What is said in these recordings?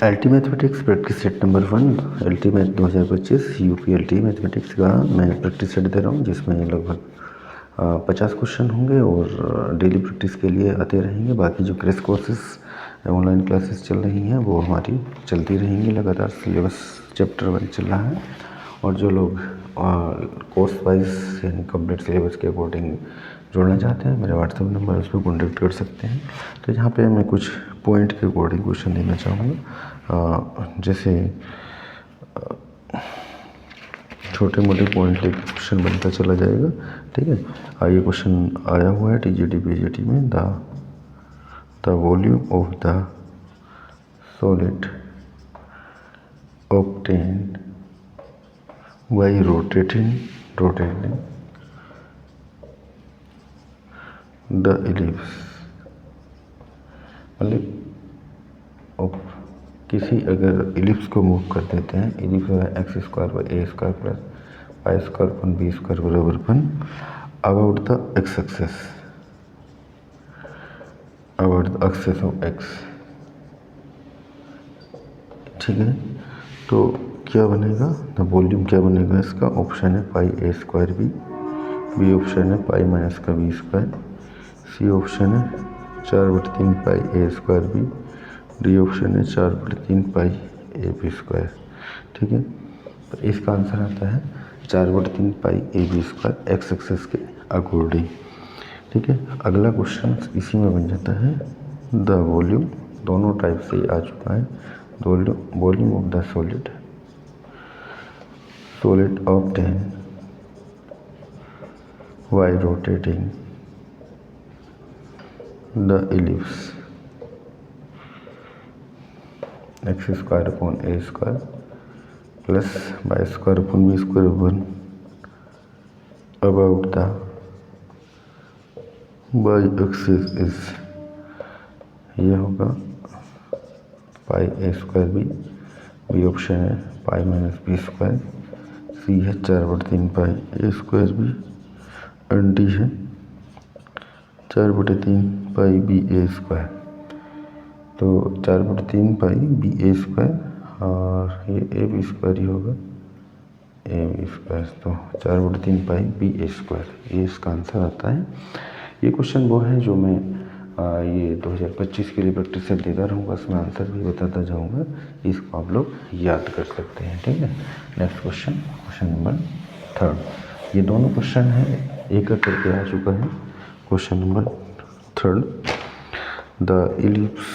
LT mathematics practice set number 1 LT math 2025 UP LT mathematics का मैं practice set दे रहा हूँ, जिसमें लगभग 50 क्वेश्चन होंगे और डेली प्रैक्टिस के लिए आते रहेंगे। बाकी जो क्रैश कोर्सेस ऑनलाइन क्लासेस चल रही हैं वो हमारी चलती रहेंगी लगातार। सिलेबस चैप्टर 1 चल रहा है और जो लोग कोर्स वाइज यानी कंप्लीट सिलेबस के अकॉर्डिंग जोड़ना चाहते हैं, मेरा व्हाट्सएप नंबर उस पर कॉन्टेक्ट कर सकते हैं। तो यहाँ पे मैं कुछ पॉइंट के अकॉर्डिंग क्वेश्चन देना चाहूँगा। जैसे छोटे मोटे पॉइंट लेके क्वेश्चन बनता चला जाएगा, ठीक है। ये क्वेश्चन आया हुआ है टीजीटी पीजीटी में। The volume of the solid obtained by rotating the ellipse, मतलब किसी अगर इलिप्स को मूव कर देते हैं, ellipse x square by a square plus y square upon b square बराबर upon about the x axis, about the axis of x, ठीक है। तो क्या बनेगा, द वॉल्यूम क्या बनेगा इसका? ऑप्शन है पाई ए स्क्वायर बी ऑप्शन है पाई माइनस का बी स्क्वायर, सी ऑप्शन है 4/3 पाई ए स्क्वायर बी, डी ऑप्शन है 4/3 पाई ए बी स्क्वायर, ठीक है। तो इसका आंसर आता है 4/3 pi a b square x axis के अकॉर्डिंग, ठीक है। अगला क्वेश्चन इसी में बन जाता है। द वॉल्यूम, दोनों टाइप से आ चुका है। Volume of the solid obtained while rotating the ellipse x square upon a square plus y square upon b square upon about the y axis is, यह होगा पाई ए स्क्वायर बी ऑप्शन है pi minus b square, सी है 4/3 pi A square B, and D है 4/3 पाई B ए square. तो 4/3 पाई B ए square और ये ए b square ही होगा, ए b square. तो 4/3 पाई बी ए स्क्वायर, ये इसका आंसर आता है। ये क्वेश्चन वो है जो मैं ये 2025 के लिए प्रैक्टिस सेट देता रहूँगा, उसमें आंसर भी बताता जाऊँगा, इसको आप लोग याद कर सकते हैं, ठीक है। नेक्स्ट क्वेश्चन नंबर 3, ये दोनों क्वेश्चन हैं एक करके आ चुका है। Question number 3, the ellipse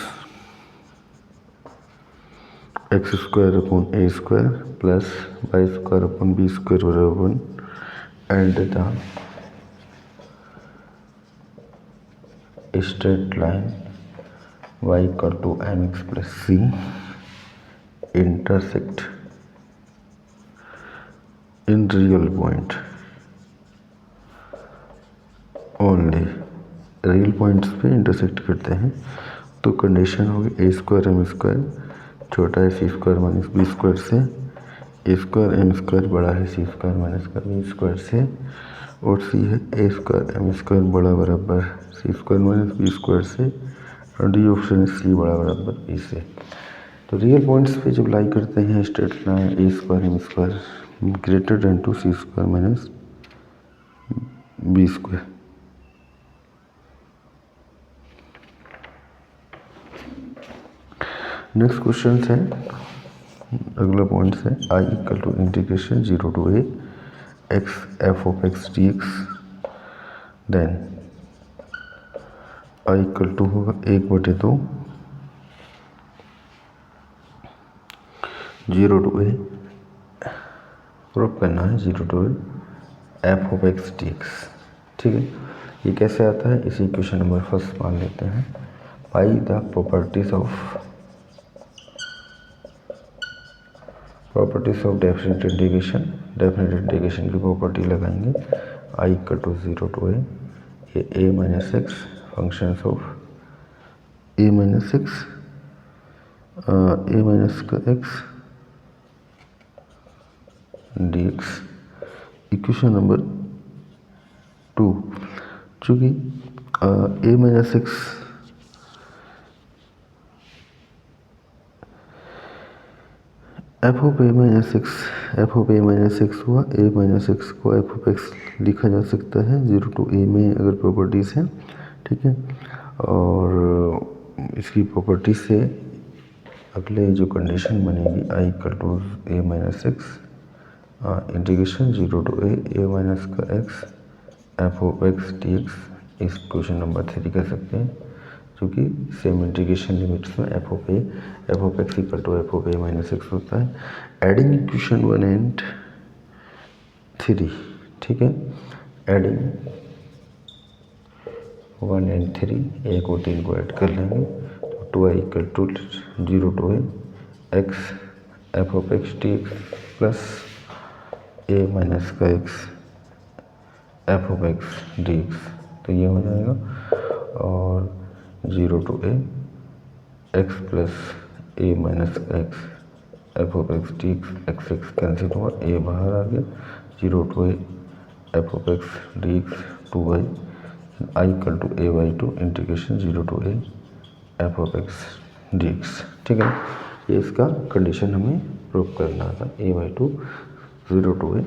x square upon a square plus y square upon b square बराबर and the straight line y equal to mx plus c intersect in real point only, real points पे intersect करते हैं। तो condition होगी ए square m square छोटा है सी square minus b square से, ए square m square बड़ा है सी स्क्वायर माइनस का बी स्क्वायर से, और सी है ए स्क्वायर एम स्क्वायर बड़ा बराबर सी स्क्वायर माइनस बी स्क्वायर से, और डी ऑप्शन है सी बड़ा बराबर बी से। तो रियल पॉइंट्स पे जब लाई करते हैं straight line a square m square greater than to c square minus b square. Next question है, अगला पॉइंट है I equal to integration 0 to a x f of x dx, then I equal to होगा 1/2 0 to a, proof करना है 0 to a f of x dx, ठीक है। ये कैसे आता है, इसी क्वेश्चन नंबर 1 मान लेते हैं। By the properties of definite integration की प्रॉपर्टी लगाएंगे। I equal to 0 to a, ये a minus x functions of a minus x a minus का x dx। इक्वेशन नंबर 2, चूँकि a minus x f of a minus x, f of a minus x हुआ, a minus x को f of x लिखा जा सकता है 0 to ए में अगर प्रॉपर्टीज़ हैं, ठीक है। और इसकी प्रॉपर्टी से अगले जो कंडीशन बनेगी I equal to a minus x integration 0 to a minus का x f of x d x, इस क्वेश्चन नंबर 3 कर सकते हैं, जो कि सेम इंटीग्रेशन लिमिट्स में f of x equal to f of a minus x होता है। एडिंग इक्वेशन 1 एंड 3, ठीक है, एडिंग 1 एंड 3, एक और 3 को ऐड कर लेंगे तो 2i equal to 0 to a x f of x d x plus a minus का x f of x d x, तो ये हो जाएगा। और 0 to a x plus a minus x f of x d x, x cancel हुआ, a बाहर आ गया, 0 to a f of x d x 2y I equal to a by two integration 0 to a f of x d x, ठीक है। ये इसका condition हमें prove करना था, ए बाई टू 0 टू ए।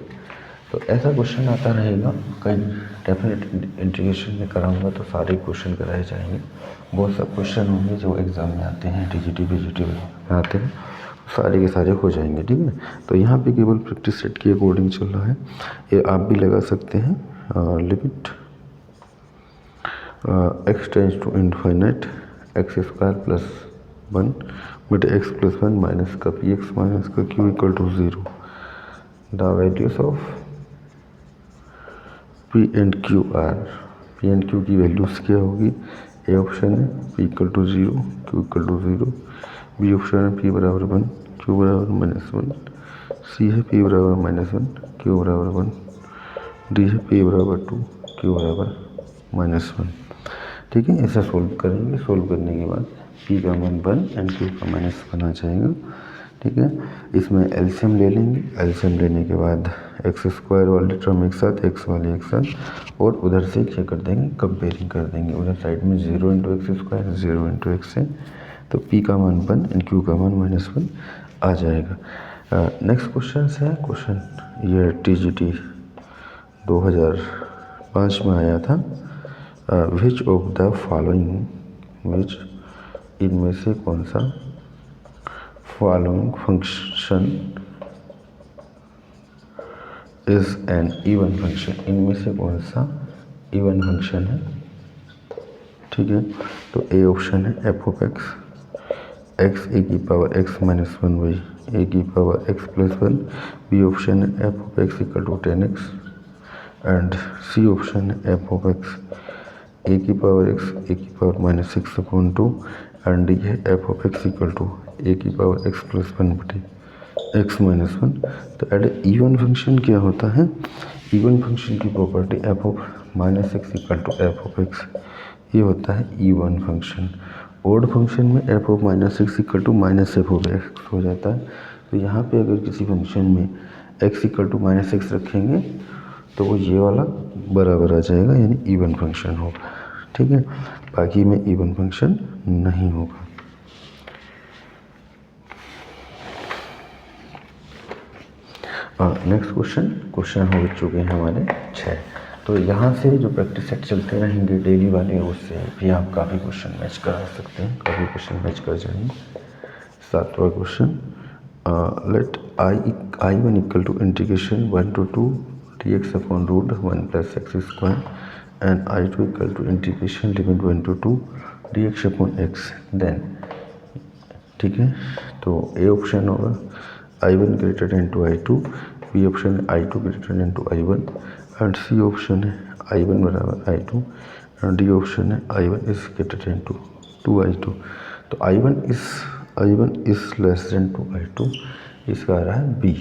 तो ऐसा क्वेश्चन आता रहेगा, कहीं डेफिनेट इंटीग्रेशन में कराऊंगा तो सारे क्वेश्चन कराए जाएंगे। बहुत सब क्वेश्चन होंगे जो एग्ज़ाम में आते हैं, टीजीटी पीजीटी में आते हैं, सारे के सारे हो जाएंगे, ठीक है। तो यहाँ पे केवल प्रैक्टिस सेट के अकॉर्डिंग चल रहा है, ये आप भी लगा सकते हैं। Limit x tends to infinite x square plus 1 but x plus 1 minus का पी एक्स माइनस का q equal to 0, the values of p and q are, p and q की वैल्यूज़ क्या होगी। ए ऑप्शन है p equal to 0 q equal to 0, B option है p बराबर 1 Q बराबर -1, सी है पी बराबर -1 क्यू बराबर 1, डी है पी बराबर 2 क्यू बराबर -1, ठीक है। ऐसा सोल्व करेंगे, सोल्व करने के बाद पी का मान 1 एंड क्यू का -1 आ जाएगा, ठीक है। इसमें एलसीएम ले लेंगे, एलसीएम लेने के बाद एक्स स्क्वायर वाले टर्म एक साथ, एक्स वाले एक साथ, और उधर से क्या कर देंगे, कंपेयरिंग कर देंगे। उधर साइड में 0 into x square 0 into x है, तो पी का मान 1 एंड क्यू का मान -1 आ जाएगा। नेक्स्ट क्वेश्चन है, क्वेश्चन ये टीजीटी 2005 में आया था। विच ऑफ द फॉलोइंग, विच इनमें से कौन सा following function is N even function, इनमें से कौन सा इवन फंक्शन है, ठीक है। तो ए ऑप्शन है एफ ऑफ एक्स ए की power x minus 1 by a की power x plus 1, B option है f of x equal to 10x, and C option है एफ ऑफ एक्स ए की पावर एक्स ए की power -6/2, and D है f of x equal to a की power x plus 1 बटे x minus 1। तो add even function क्या होता है, इवन फंक्शन की property f of -x equal to f of x, ये होता है इवन फंक्शन। ओड फंक्शन में f of -x equal to -f of x हो जाता है। तो यहाँ पे अगर किसी फंक्शन में x इक्वल टू -x रखेंगे तो वो ये वाला बराबर आ जाएगा, यानी इवन फंक्शन होगा, ठीक है। बाकी में इवन फंक्शन नहीं होगा। नेक्स्ट क्वेश्चन हो चुके हैं हमारे 6। तो यहाँ से जो प्रैक्टिस सेट चलते रहेंगे डेली वाले, उससे भी आप काफ़ी क्वेश्चन मैच करा सकते हैं, काफ़ी क्वेश्चन मैच कर जाएंगे। 7वां question, let I1 equal to integration 1 to 2 dx upon root 1 plus x square, and I2 equal to integration limit 1 to 2 dx upon x, then, ठीक है। तो ए ऑप्शन होगा I1 greater than to I2, B option है I2 greater than to I1, and C option है I1 बराबर I2, and D option है I1 is greater than to 2I2। तो I1 is less then 2I2, इसका आ रहा है B.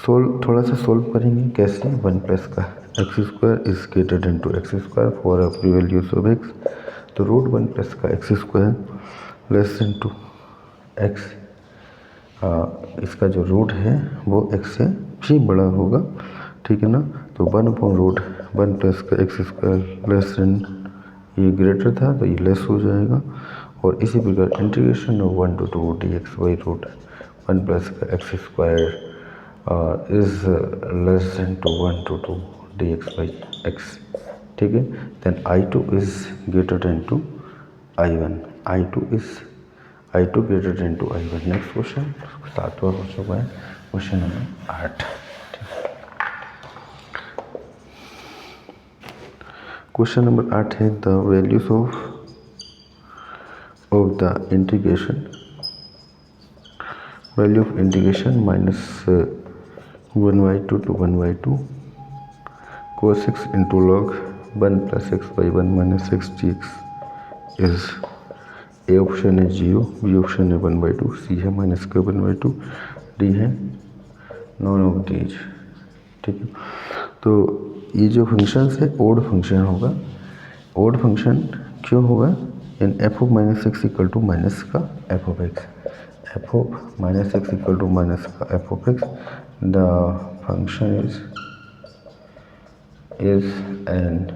थोड़ा सा सोल्व करेंगे, कैसे, 1 प्लस का x square is greater than two x square for every values of x, तो रूट 1 प्लस का x square less than two x, इसका जो रूट है वो x से भी बड़ा होगा, ठीक है ना। तो 1 अपॉन रूट 1 प्लस का एक्स स्क्वायर लेस देन, ये ग्रेटर था तो ये लेस हो जाएगा, और इसी प्रकार integration of 1 to 2 dx by root 1 plus का x square is less than 2 d x by x, ठीक है। Then I2 is greater than to I1, I2 greater than to I1। Next question 7वां हो चुका है, क्वेश्चन नंबर 8। क्वेश्चन नंबर 8 है the values of the integration, value of integration minus 1/2 to 1/2 cos x into log 1 plus x by 1 minus x dx is A option है 0, B option है 1/2, सी है minus का 1/2, D है none of these, ठीक है। तो ये जो फंक्शन है ओड फंक्शन होगा। ओड फंक्शन क्यों होगा? In f of minus x equal to minus का f of x, f of minus x equal to minus का f of x, the function is an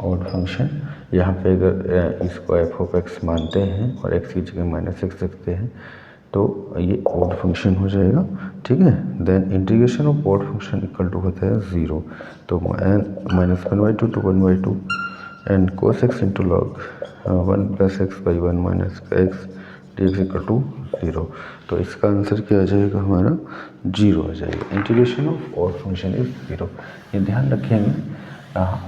odd function. यहाँ पे अगर इसको F of x मानते हैं और एक्स की जगह माइनस एक्स रखते हैं तो ये ओड फंक्शन हो जाएगा, ठीक है। Then integration of odd function equal to होता है 0, तो minus 1/2 to 1/2 and cos x into log 1 plus x by 1 minus x d x equal to 0। तो इसका आंसर क्या आ जाएगा हमारा? 0 आ जाएगा। Integration of odd function is 0। ये ध्यान रखेंगे,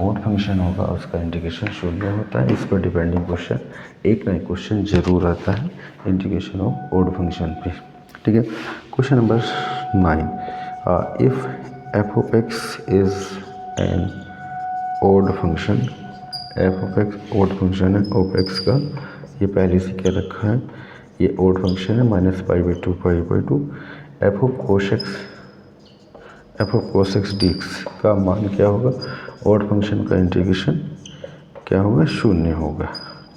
ओड फंक्शन होगा उसका इंटीग्रेशन 0 होता है। इस पर डिपेंडिंग क्वेश्चन एक ना एक क्वेश्चन जरूर आता है इंटीग्रेशन ऑफ ओड फंक्शन पे, ठीक है। Question number 9, if f of x is an odd function, f of x odd function है, ऑफ एक्स का ये पहले से क्या रखा है, ये ओड फंक्शन है minus π/2 π/2, f of cos x d x का मान क्या होगा? ओड फंक्शन का इंटीग्रेशन क्या होगा? 0 होगा,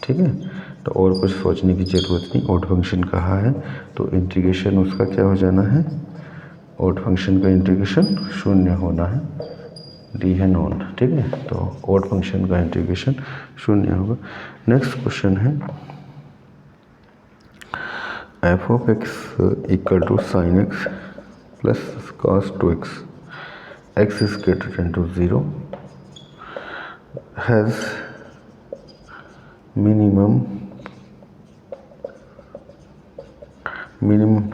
ठीक है। तो और कुछ सोचने की ज़रूरत नहीं, ओड फंक्शन कहा है तो इंटीग्रेशन उसका क्या हो जाना है? ओड फंक्शन का इंटीग्रेशन 0 होना है, डी है नॉन, ठीक है। तो ओड फंक्शन का इंटीग्रेशन 0 होगा। नेक्स्ट क्वेश्चन है f of x equal to sine x plus cos 2x, x is greater than to 0, has minimum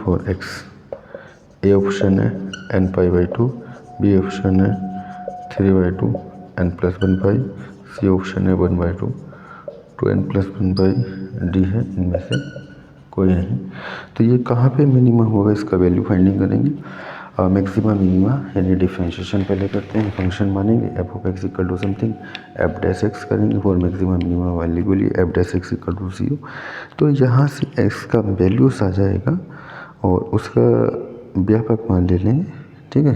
for x। A option है n π/2, बी ऑप्शन है 3/2 n+1π, सी option है 1/2 to n+1π, D है इनमें से कोई नहीं। तो ये कहाँ पे मिनिमम होगा, इसका वैल्यू फाइंडिंग करेंगे। मैक्सिमम मिनिमा यानी डिफ्रेंशिएशन पहले करते हैं, फंक्शन मानेंगे f of x equal to something f dash x करेंगे फॉर मैक्सिमम मिनिमा वैल्यू के लिए f dash x equal to 0। तो यहाँ से एक्स का वैल्यूस आ जाएगा और उसका व्यापक मान ले लेंगे, ठीक है।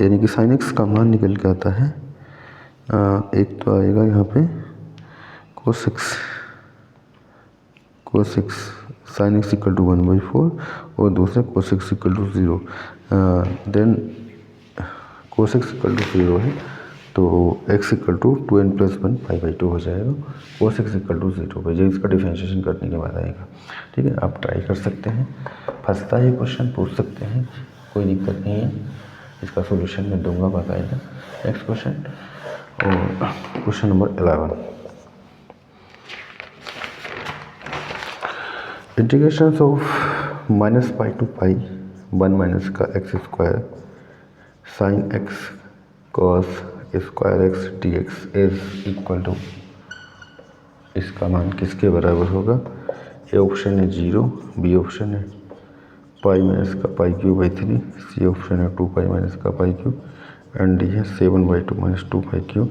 यानी कि साइन एक्स का मान निकल के आता है, एक तो आएगा यहाँ पे cos x sine x equal to 1/4 और दूसरा cos x equal to 0। Then cos x equal to 0 है तो एक्स इक्वल टू 2n+1 π/2 हो जाएगा। कोस एक्स इक्वल टू 0 पे जो इसका डिफरेंशिएशन करने के बाद आएगा, ठीक है। आप ट्राई कर सकते हैं, फंसता है क्वेश्चन पूछ सकते हैं, कोई दिक्कत नहीं है, इसका सोल्यूशन मैं दूंगा बाकायदा। नेक्स्ट क्वेश्चन और question number 11, integration of -π to π 1 minus का x square sine x cos square x d x is equal to, इसका मान किसके बराबर होगा? ए ऑप्शन है 0, बी ऑप्शन है पाई माइनस का π3/3, सी ऑप्शन है 2π माइनस का π3 एंड डी है 7/2 minus 2π3।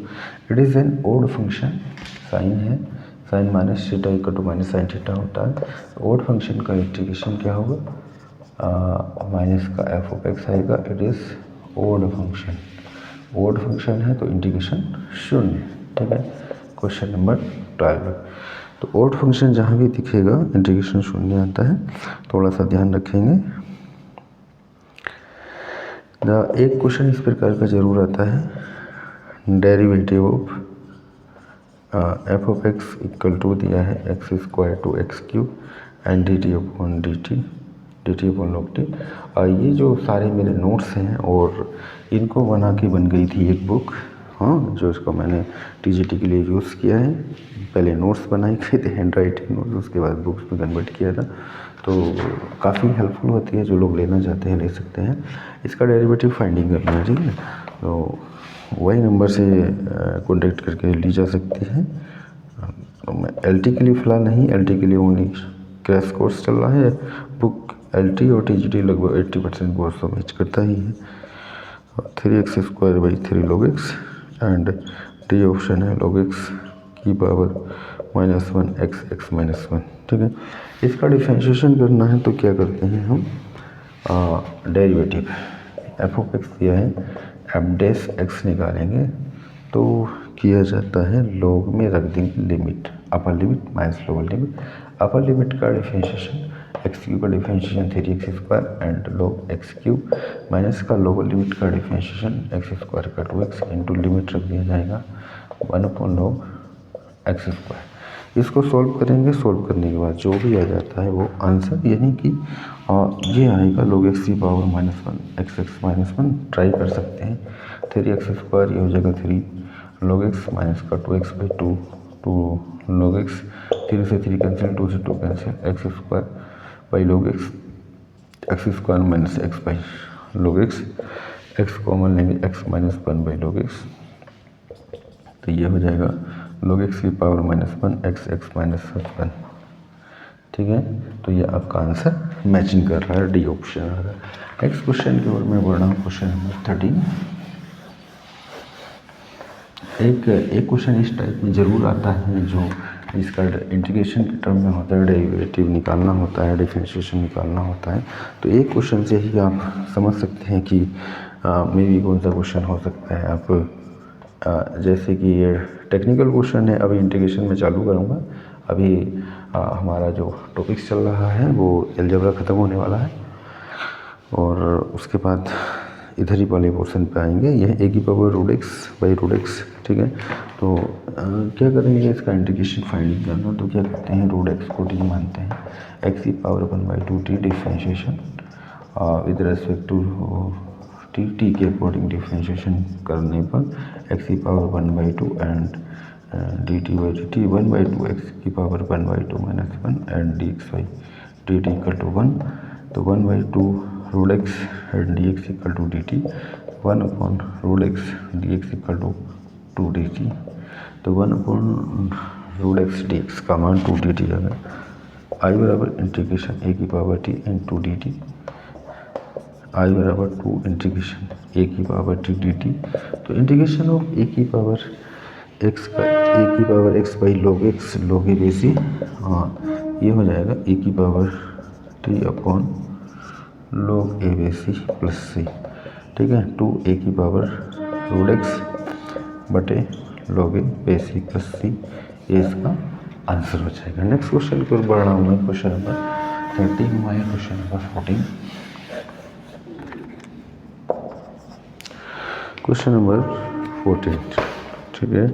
It is an odd function, sine है, sine minus theta equal to minus sine theta होता है। ओड फंक्शन का इंटीग्रेशन क्या होगा? माइनस का एफ ऑफ एक्स आएगा। It is odd function, odd function है तो इंटीग्रेशन 0, ठीक है। क्वेश्चन नंबर 12, तो ओड फंक्शन जहाँ भी दिखेगा इंटीग्रेशन 0 आता है, थोड़ा सा ध्यान रखेंगे। एक क्वेश्चन इस प्रकार का जरूर आता है, derivative of f of x equal to दिया है x square to x cube and d t upon d t upon log t. ये जो सारे मेरे नोट्स हैं और इनको बना के बन गई थी एक बुक, हाँ, जो इसको मैंने टीजीटी के लिए यूज़ किया है। पहले नोट्स बनाए गए थे, हैंड राइटिंग नोट्स, उसके बाद बुक्स में कन्वर्ट किया था। तो काफ़ी हेल्पफुल होती है, जो लोग लेना चाहते हैं ले सकते हैं। इसका डेरिवेटिव फाइंडिंग करना है, ठीक है। तो वही नंबर से कॉन्टेक्ट करके ली जा सकती है। एलटी के लिए फ़िलहाल नहीं, एलटी के लिए ओनली क्रैश कोर्स चल रहा है। बुक एलटी और टीजीटी लगभग 80% कोर्स तो मैच करता ही है। 3x² log x and D option है log x की पावर -1 x -1, ठीक है। इसका डिफ्रेंशिएशन करना है तो क्या करते हैं हम, डेरिवेटिव एफ ऑफ एक्स दिया है, एफ डैश एक्स निकालेंगे तो किया जाता है लॉग में रख देंगे limit, upper limit minus lower limit. Upper limit का डिफ्रेंशिएशन एक्स क्यूब का differentiation 3x² and log x cube, minus का लोअर लिमिट का डिफ्रेंशिएशन x² का 2x इंटू लिमिट रख दिया जाएगा 1/log x²। इसको सॉल्व करेंगे, सॉल्व करने के बाद जो भी आ जाता है वो आंसर, यानी कि ये आएगा log x की पावर -1 x ट्राई कर सकते हैं। 3x², ये हो जाएगा 3 log x माइनस का 2x/2 2 log x, 3 से 3 कैंसिल, 2 से 2 cancel, x² log x² minus x log x common लेंगे, x -1 log x, तो ये हो जाएगा log x की पावर -1 x -1, ठीक है। तो ये आपका आंसर मैचिंग कर रहा है, डी ऑप्शन आ रहा है। नेक्स्ट क्वेश्चन की ओर मैं बढ़ रहा हूँ, क्वेश्चन नंबर 13। एक क्वेश्चन इस टाइप में ज़रूर आता है जो इसका इंटीग्रेशन के टर्म में होता है, डेरिवेटिव निकालना होता है, डिफरेंशिएशन निकालना होता है। तो एक क्वेश्चन से ही आप समझ सकते हैं कि मे बी कौन सा क्वेश्चन हो सकता है। आप जैसे कि ये टेक्निकल क्वेश्चन है, अभी इंटीग्रेशन में चालू करूँगा। अभी हमारा जो टॉपिक्स चल रहा है वो अलजेब्रा ख़त्म होने वाला है और उसके बाद इधर ही वाले पोर्शन पे आएंगे। यह a की पावर √x/√x, ठीक है। तो क्या करेंगे, इसका इंटीग्रेशन फाइंडिंग करना, तो क्या करते हैं, √x को t मानते हैं, x की power 1/2t differentiation with respect to t के अकॉर्डिंग डिफ्रेंशिएशन करने पर x की पावर 1/2 एंड dt/dt 1/2 x की पावर 1/2 - 1 एंड dx/dt = 1। तो 1/2 √x and dx = dt, 1/√x dx = 2dt। तो 1/√x dx का मान 2dt आ गया। i बराबर इंटीग्रेशन a की power t into dt, i बराबर 2 इंटीग्रेशन a की पावर t dt। तो इंटीग्रेशन ऑफ a की power x/log x log a बेसी, हाँ, ये हो जाएगा a की power t upon log a बेसी प्लस c, ठीक है। 2a की पावर √x बटे log a बेसी प्लस c, ये इसका आंसर हो जाएगा। नेक्स्ट क्वेश्चन की ओर बढ़ रहा हूँ मैं, क्वेश्चन नंबर 13 हुआ है, क्वेश्चन नंबर 14। क्वेश्चन नंबर 14, ठीक है।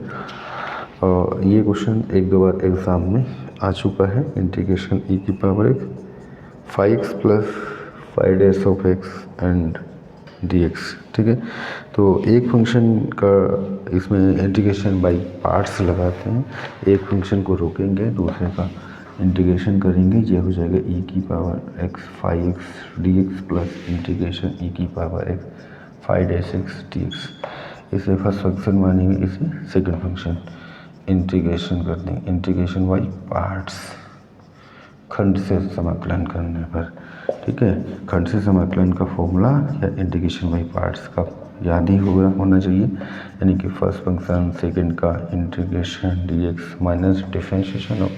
और ये क्वेश्चन एक दो बार एग्ज़ाम में आ चुका है। इंटीग्रेशन e की power x 5x plus 5 of x and dx, ठीक है। तो एक फंक्शन का इसमें इंटीग्रेशन बाई पार्ट्स लगाते हैं, एक फंक्शन को रोकेंगे, दूसरे का इंटीग्रेशन करेंगे, ये हो जाएगा e की power x 5x dx plus integration e की पावर x 5-x dx। इसे फर्स्ट फंक्शन मानेंगे, इसे सेकंड फंक्शन, इंटीग्रेशन कर देंगे, इंटीग्रेशन बाई पार्ट्स, खंड से समाकलन करने पर, ठीक है। खंड से समाकलन का फॉर्मूला या इंटीग्रेशन बाई पार्ट्स का याद ही होना चाहिए, यानी कि फर्स्ट फंक्शन सेकंड का integration dx minus differentiation of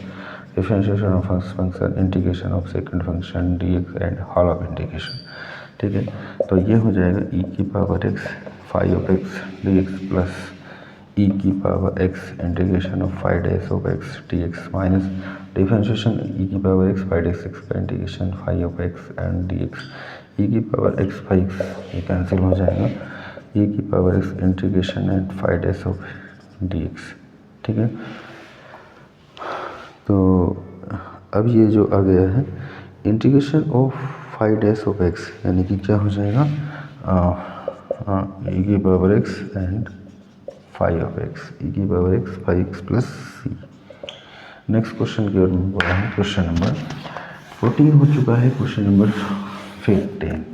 first function integration of second function dx and whole of integration, ठीक है। तो ये हो जाएगा e की power x 5x dx plus e की power x integration of 5x dx minus differentiation e की power x 5x का integration 5x and dx, e की पावर x 5 ये कैंसिल हो जाएगा, e की power x integration and 5 dx, ठीक है। तो अब ये जो आ गया है इंटीग्रेशन ऑफ 5 ऑफ एक्स, यानी कि क्या हो जाएगा e की power x and 5 of x, e की पावर एक्स 5x प्लस सी। नेक्स्ट क्वेश्चन की ओर में बढ़ा है, क्वेश्चन नंबर 14 हो चुका है, क्वेश्चन नंबर 15।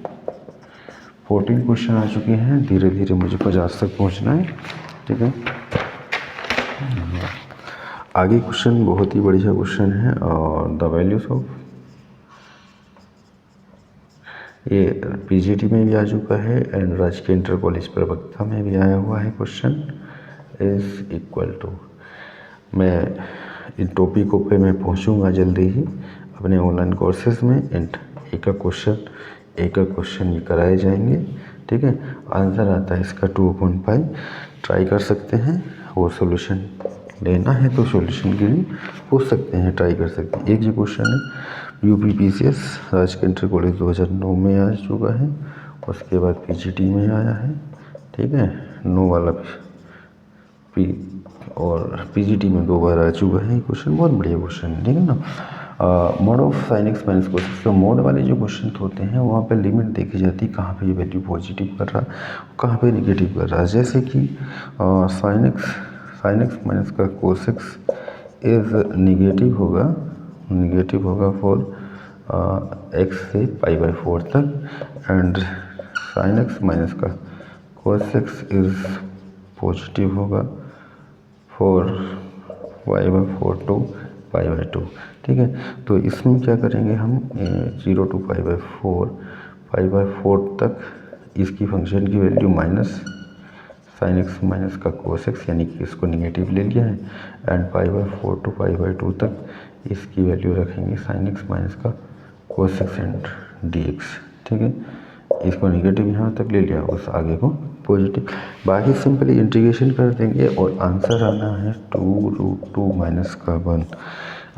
14 क्वेश्चन आ चुके हैं, धीरे धीरे मुझे 50 तक पहुंचना है, ठीक है। आगे क्वेश्चन बहुत ही बढ़िया क्वेश्चन है, और द वैल्यूज ऑफ, ये पीजीटी में भी आ चुका है एंड राजकीय इंटर कॉलेज प्रवक्ता में भी आया हुआ है। क्वेश्चन इज इक्वल टू, मैं इन टॉपिकों पे मैं पहुंचूंगा जल्दी ही अपने ऑनलाइन कोर्सेज में, एंड एक एक क्वेश्चन ये कराए जाएंगे, ठीक है। आंसर आता है इसका 2/5, ट्राई कर सकते हैं, और सॉल्यूशन लेना है तो सॉल्यूशन के लिए पूछ सकते हैं, ट्राई कर सकते हैं। एक ये क्वेश्चन है यूपीपीसीएस राजकीय इंटर कॉलेज 2009 में आ चुका है, उसके बाद पीजीटी में आया है, ठीक है, 9 वाला पी, और पीजीटी में 2 बार आ चुका है। क्वेश्चन बहुत बढ़िया क्वेश्चन है, ठीक है ना। Mode of sine x minus cos x, तो मोड वाले जो क्वेश्चन होते हैं वहाँ पे लिमिट देखी जाती है, कहाँ पे ये वैल्यू पॉजिटिव कर रहा है, कहाँ पे निगेटिव कर रहा है। जैसे कि साइन एक्स माइनस का कोस एक्स इज निगेटिव होगा फॉर एक्स से π/4 तक, एंड साइन एक्स माइनस का कोस एक्स इज पॉजिटिव होगा फॉर y/4 टू π/2, ठीक है। तो इसमें क्या करेंगे हम, 0 टू π/4 तक इसकी फंक्शन की value minus sine x minus का कोस एक्स, यानी कि इसको निगेटिव ले लिया है, एंड π/4 टू π/2 तक इसकी वैल्यू रखेंगे साइन एक्स माइनस का कोस एक्स एंड dx, ठीक है। इसको निगेटिव यहाँ तक ले लिया, उस आगे को पॉजिटिव, बाकी सिंपली इंटीग्रेशन कर देंगे और आंसर आना है 2√2 माइनस का 1।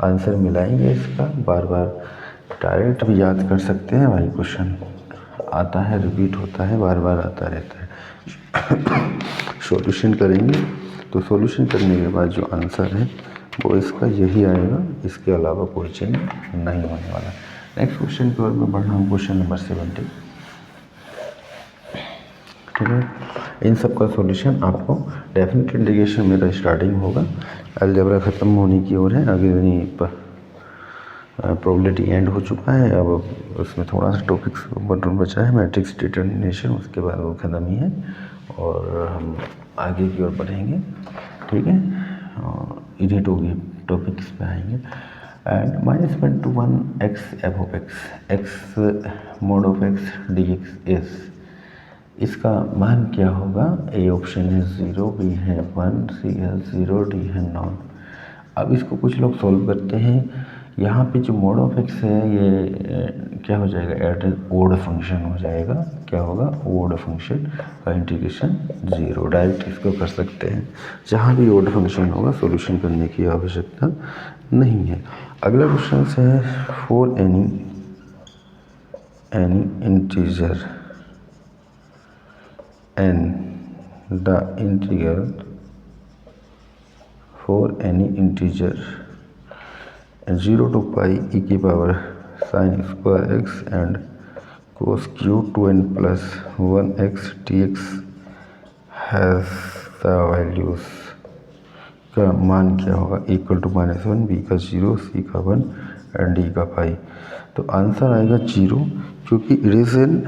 आंसर मिलाएंगे इसका, बार बार डायरेक्ट भी याद कर सकते हैं भाई, क्वेश्चन आता है, रिपीट होता है, बार बार आता रहता है। सॉल्यूशन करेंगे, तो सॉल्यूशन करने के बाद जो आंसर है वो इसका यही आएगा, इसके अलावा कोई चेंज नहीं होने वाला। नेक्स्ट क्वेश्चन की ओर में बढ़ रहा हूँ, क्वेश्चन नंबर 70, ठीक है। इन सब का सॉल्यूशन आपको डेफिनेट इंटीग्रेशन मेरा स्टार्टिंग होगा, अलजेब्रा ख़त्म होने की ओर है, आगे प्रोबेबिलिटी एंड हो चुका है, अब उसमें थोड़ा सा टॉपिक्स बचा है, मैट्रिक्स डिटर्मिनेशन, उसके बाद वो ख़त्म ही है, और हम आगे की ओर बढ़ेंगे, ठीक है, और इन्हीं टॉपिक्स पे आएंगे। And -1 to 1 x f of x mod of x dx is, इसका मान क्या होगा। ए ऑप्शन है 0, बी है 1, सी है 0, डी है नॉन। अब इसको कुछ लोग सॉल्व करते हैं, यहाँ पे जो मोड ऑफ एक्स है ये क्या हो जाएगा, एट ओड फंक्शन हो जाएगा, क्या होगा, ओड फंक्शन का इंटीग्रेशन 0, डायरेक्ट इसको कर सकते हैं। जहाँ भी ओड फंक्शन होगा सॉल्यूशन करने की आवश्यकता नहीं है। अगला क्वेश्चन है, for any integer n, the integral for any integer 0 to pi e की power sin square x and cos q 2n plus 1x dx has the values का मान क्या होगा, इक्वल टू -1, b का 0, c का 1 and d का पाई। तो answer आएगा 0, क्योंकि इरेजन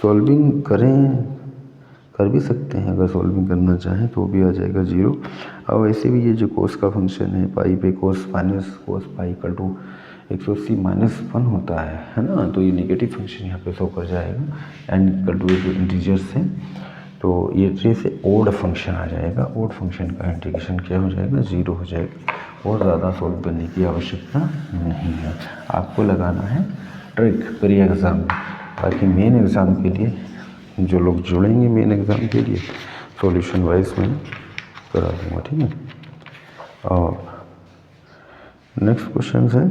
सॉल्विंग कर भी सकते हैं, अगर सॉल्विंग करना चाहें तो भी आ जाएगा 0। अब वैसे भी ये जो कोस का फंक्शन है, पाई पे कोस पाई इक्वल टू 180 -1 होता है ना, तो ये नेगेटिव फंक्शन यहाँ पे शो कर जाएगा। एन इक्वल टू जो इंटीजर्स है, तो ये से ओड फंक्शन आ जाएगा, ओड फंक्शन का इंटीग्रेशन क्या हो जाएगा, 0 हो जाएगा, और ज़्यादा सॉल्व करने की आवश्यकता नहीं है। आपको लगाना है ट्रिक प्री एग्ज़ाम में, बाकी मेन एग्ज़ाम के लिए जो लोग जुड़ेंगे मेन एग्ज़ाम के लिए सॉल्यूशन वाइज में करा दूँगा, ठीक है। और नेक्स्ट क्वेश्चन है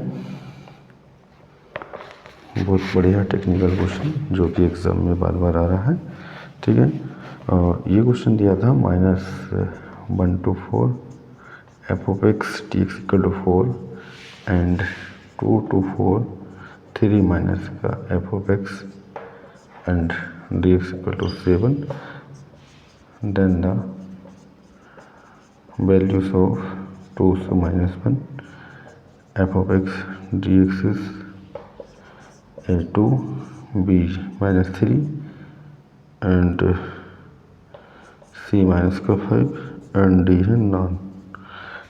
बहुत बढ़िया टेक्निकल क्वेश्चन, जो कि एग्ज़ाम में बार बार आ रहा है, ठीक है। और ये क्वेश्चन दिया था -1 to 4 f of x d x equal to 4 and 2 to 4 3 minus का f of x and d x equal to 7 then the values of 2 to minus 1 f of x dx is a2 b minus 3 and c minus का 5 and D है non.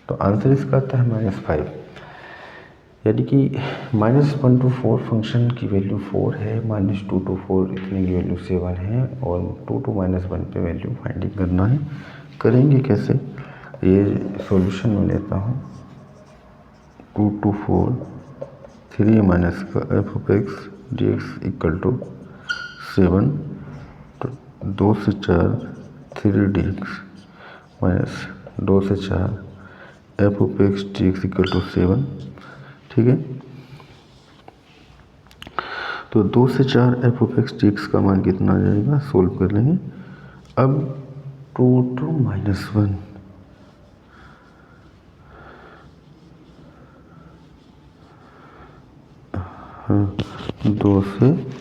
तो answer इसका आता है -5, यानी कि -1 to 4 function की value 4 है, -2 to 4 इतने की वैल्यू 7 है और 2 to -1 पे वैल्यू फाइंडिंग करना है। करेंगे कैसे, ये सॉल्यूशन में लेता हूँ 2 to 4 3 माइनस का f of x d x equal to 7, तो 2 से 4 3 डी एक्स माइनस 2 से 4 f of x d x equal to 7, ठीक है। तो 2 से 4 f of x d x का मान कितना आ जाएगा, सोल्व कर लेंगे। अब 2 to -1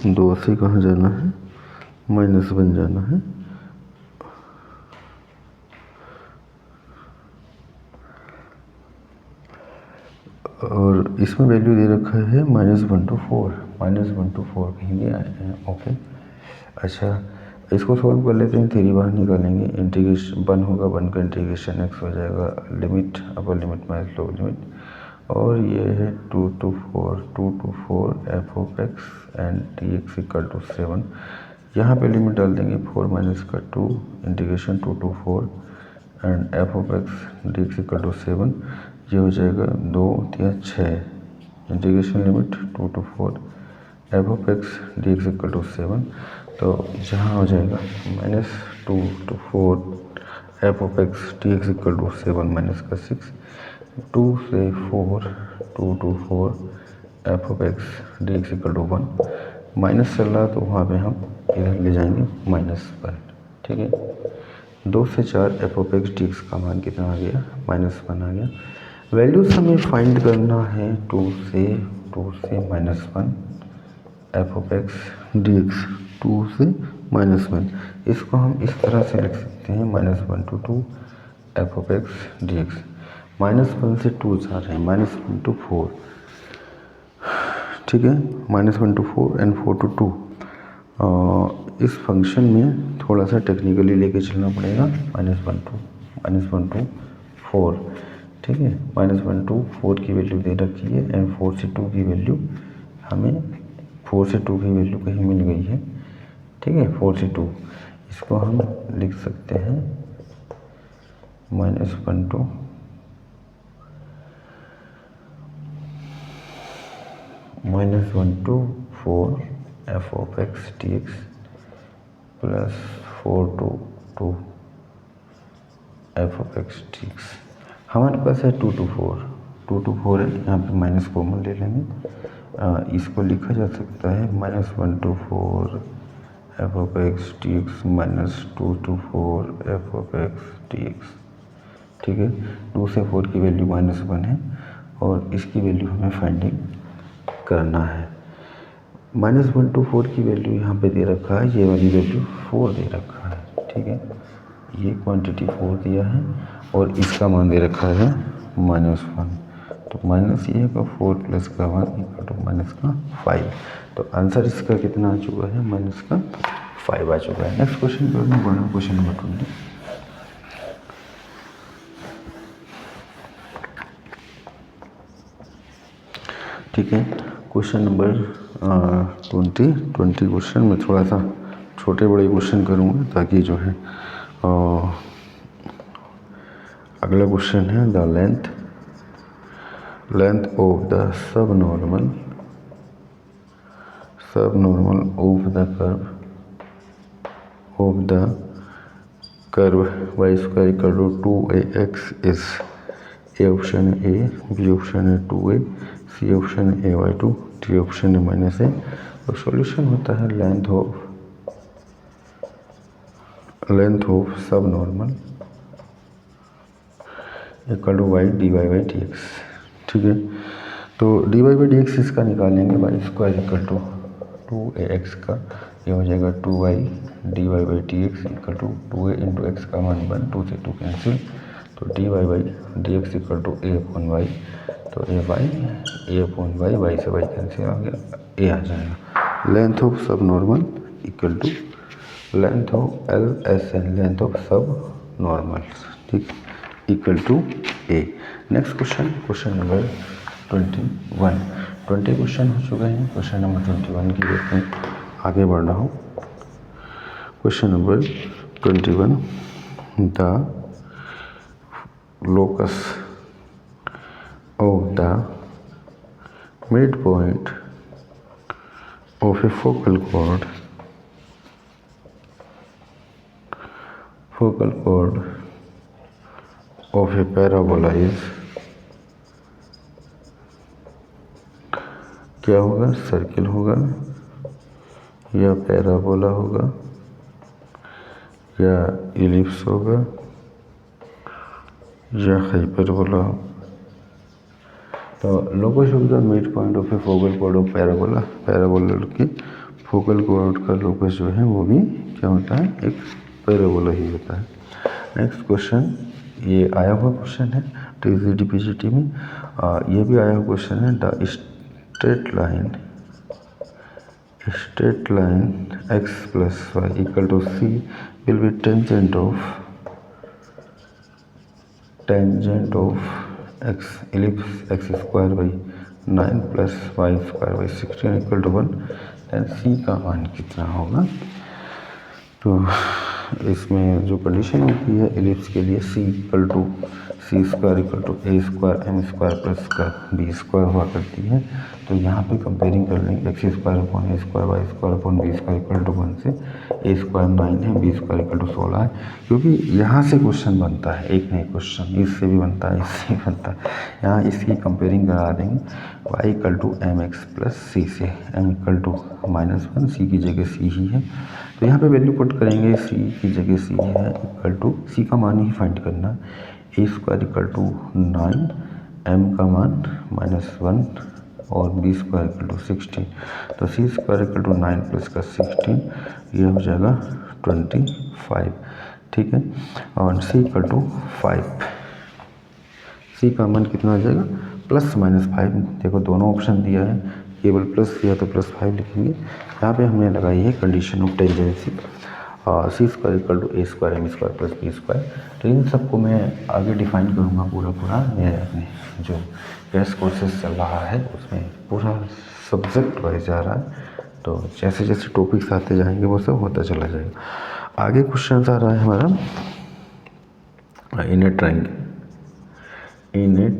दो से कहाँ जाना है, -1 जाना है। और इसमें वैल्यू दे रखा है -1 to 4, -1 to 4 कहीं भी आए हैं, ओके। अच्छा, इसको सोल्व कर लेते हैं, 3 बाहर निकालेंगे, इंटीग्रेशन 1 होगा, 1 का इंटीग्रेशन x हो जाएगा, limit upper limit minus lower limit, और ये है 2 to 4 f of x and d x equal to 7। यहाँ पे लिमिट डाल देंगे 4 माइनस का 2 integration 2 to 4 and f of x d x equal to 7। ये हो जाएगा 2 या 6 integration limit 2 to 4 f of x d x equal to 7। तो जहाँ हो जाएगा -2 to 4 f of x d x equal to 7 minus का 6, 2 से 4 2 to 4 f of x d x equal to 1, minus चल रहा तो वहाँ पे हम इधर ले जाएंगे -1, ठीक है। 2 से 4 f of x d x का मान कितना आ गया, -1 आ गया। वैल्यूज हमें फाइंड करना है 2 से -1 F of x d x, 2 से -1। इसको हम इस तरह से लिख सकते हैं -1 to 2 F of x d x, -1 से 2 जा रहे हैं, -1 to 4, ठीक है, -1 to 4 एंड 4 to 2। इस फंक्शन में थोड़ा सा टेक्निकली लेके चलना पड़ेगा, -1 to 4, ठीक है। -1 to 4 की वैल्यू दे रखी है एंड 4 से 2 की वैल्यू हमें 4 से 2 की वैल्यू कहीं मिल गई है, ठीक है, 4 से 2। इसको हम लिख सकते हैं -1 to -1 to 4 f of x d x plus 4 to 2 F of x d x. हमारे पास है 2 to 4 है, यहाँ पे माइनस कॉमन ले लेंगे। इसको लिखा जा सकता है -1 to 4 f of x d x minus 2 to 4 f of x d x, ठीक है। 2 से 4 की वैल्यू -1 है और इसकी वैल्यू हमें फाइंडिंग करना है। -1 to 4 की वैल्यू यहाँ पे दे रखा है, ये वाली वैल्यू 4 दे रखा है, ठीक है। ये क्वांटिटी 4 दिया है और इसका मान दे रखा है -1, तो माइनस ये का 4 प्लस का 1 इक्वल टू माइनस का 5। तो आंसर इसका कितना आ चुका है, -5 आ चुका है। नेक्स्ट क्वेश्चन पर मैं बढ़ा, क्वेश्चन नंबर 20, ठीक है। क्वेश्चन नंबर 20 क्वेश्चन में थोड़ा सा छोटे बड़े क्वेश्चन करूँगा ताकि जो है अगला क्वेश्चन है the length of the subnormal of the curve y square equal to 2ax is, A option है a, बी ऑप्शन है 2a, सी ऑप्शन है a/2, डी ऑप्शन है -a। और सॉल्यूशन होता है length of subnormal equal to y d y by d x. ठीक है, तो d y by d x इसका निकालेंगे, Y square equal to 2ax का, ये हो जाएगा 2y d y by d x equal to 2a into x का मान 1, 2 से 2 कैंसिल, तो d y by d x equal to a upon y, तो ए अपॉन वाई, वाई से वाई कैंसिल आ गया, ए आ जाएगा। Length of subnormal equal to length of L S N, length of subnormal, ठीक, equal to a. Next question number 20 question हो चुके हैं। क्वेश्चन नंबर 21 की देखते हैं, आगे बढ़ रहा हूँ। Question number 21, the locus of the midpoint of a focal chord of a parabola is, क्या होगा, सर्किल होगा या पैराबोला होगा या इलिप्स होगा या हाइपरबोला हो। तो locus of the mid point of A focal cord of parabola, parabola की फोकल कॉर्ड का लोकस जो है वो भी क्या होता है, एक पैराबोला ही होता है। नेक्स्ट क्वेश्चन, ये आया हुआ क्वेश्चन है टीजीटी पीजीटी में, ये भी आया हुआ क्वेश्चन है। The straight line x plus y equal to c will be tangent of x ellipse x square by 9 plus y square by 16 equal to 1, then c का मान कितना होगा। तो इसमें जो कंडीशन होती है इलिप्स के लिए, c equal to c square equal to a square m square plus का बी स्क्वायर हुआ करती है। तो यहाँ पे कंपेयरिंग कर लेंगे, x square upon a square y square upon b square equal to 1 से ए स्क्वायर 9 है, बी स्क्वायर इक्वल टू 16 है, क्योंकि यहाँ से क्वेश्चन बनता है, एक नहीं क्वेश्चन इससे भी बनता है, इससे भी बनता है। यहाँ इसकी कंपेयरिंग करा देंगे, y equal to m x plus c से, एम इक्वल टू -1, सी की जगह सी ही है, तो यहाँ पे वैल्यू पुट करेंगे, सी की जगह सी है इक्वल टू, सी का मान ही फाइंड करना है, ए स्क्वायर इक्वल टू 9, एम का मान -1 और बी स्क्वायर इक्वल टू 16, तो सी स्क्वायर इक्वल टू 9 प्लस का 16, ये हो जाएगा 25, ठीक है, और सी इक्वल टू 5, सी का मान कितना आ जाएगा, +-5। देखो दोनों ऑप्शन दिया है, केवल प्लस दिया तो +5 लिखेंगे। यहाँ पे हमने लगाई है condition of tangency, c square equal to a square m square plus b square. तो इन सबको मैं आगे डिफाइन करूँगा पूरा मेरे अपने जो क्रैश कोर्सेज चल रहा है उसमें पूरा सब्जेक्ट वाइज जा रहा है, तो जैसे जैसे टॉपिक्स आते जाएंगे वो सब होता चला जाएगा। आगे क्वेश्चन आ रहा है हमारा, इन ए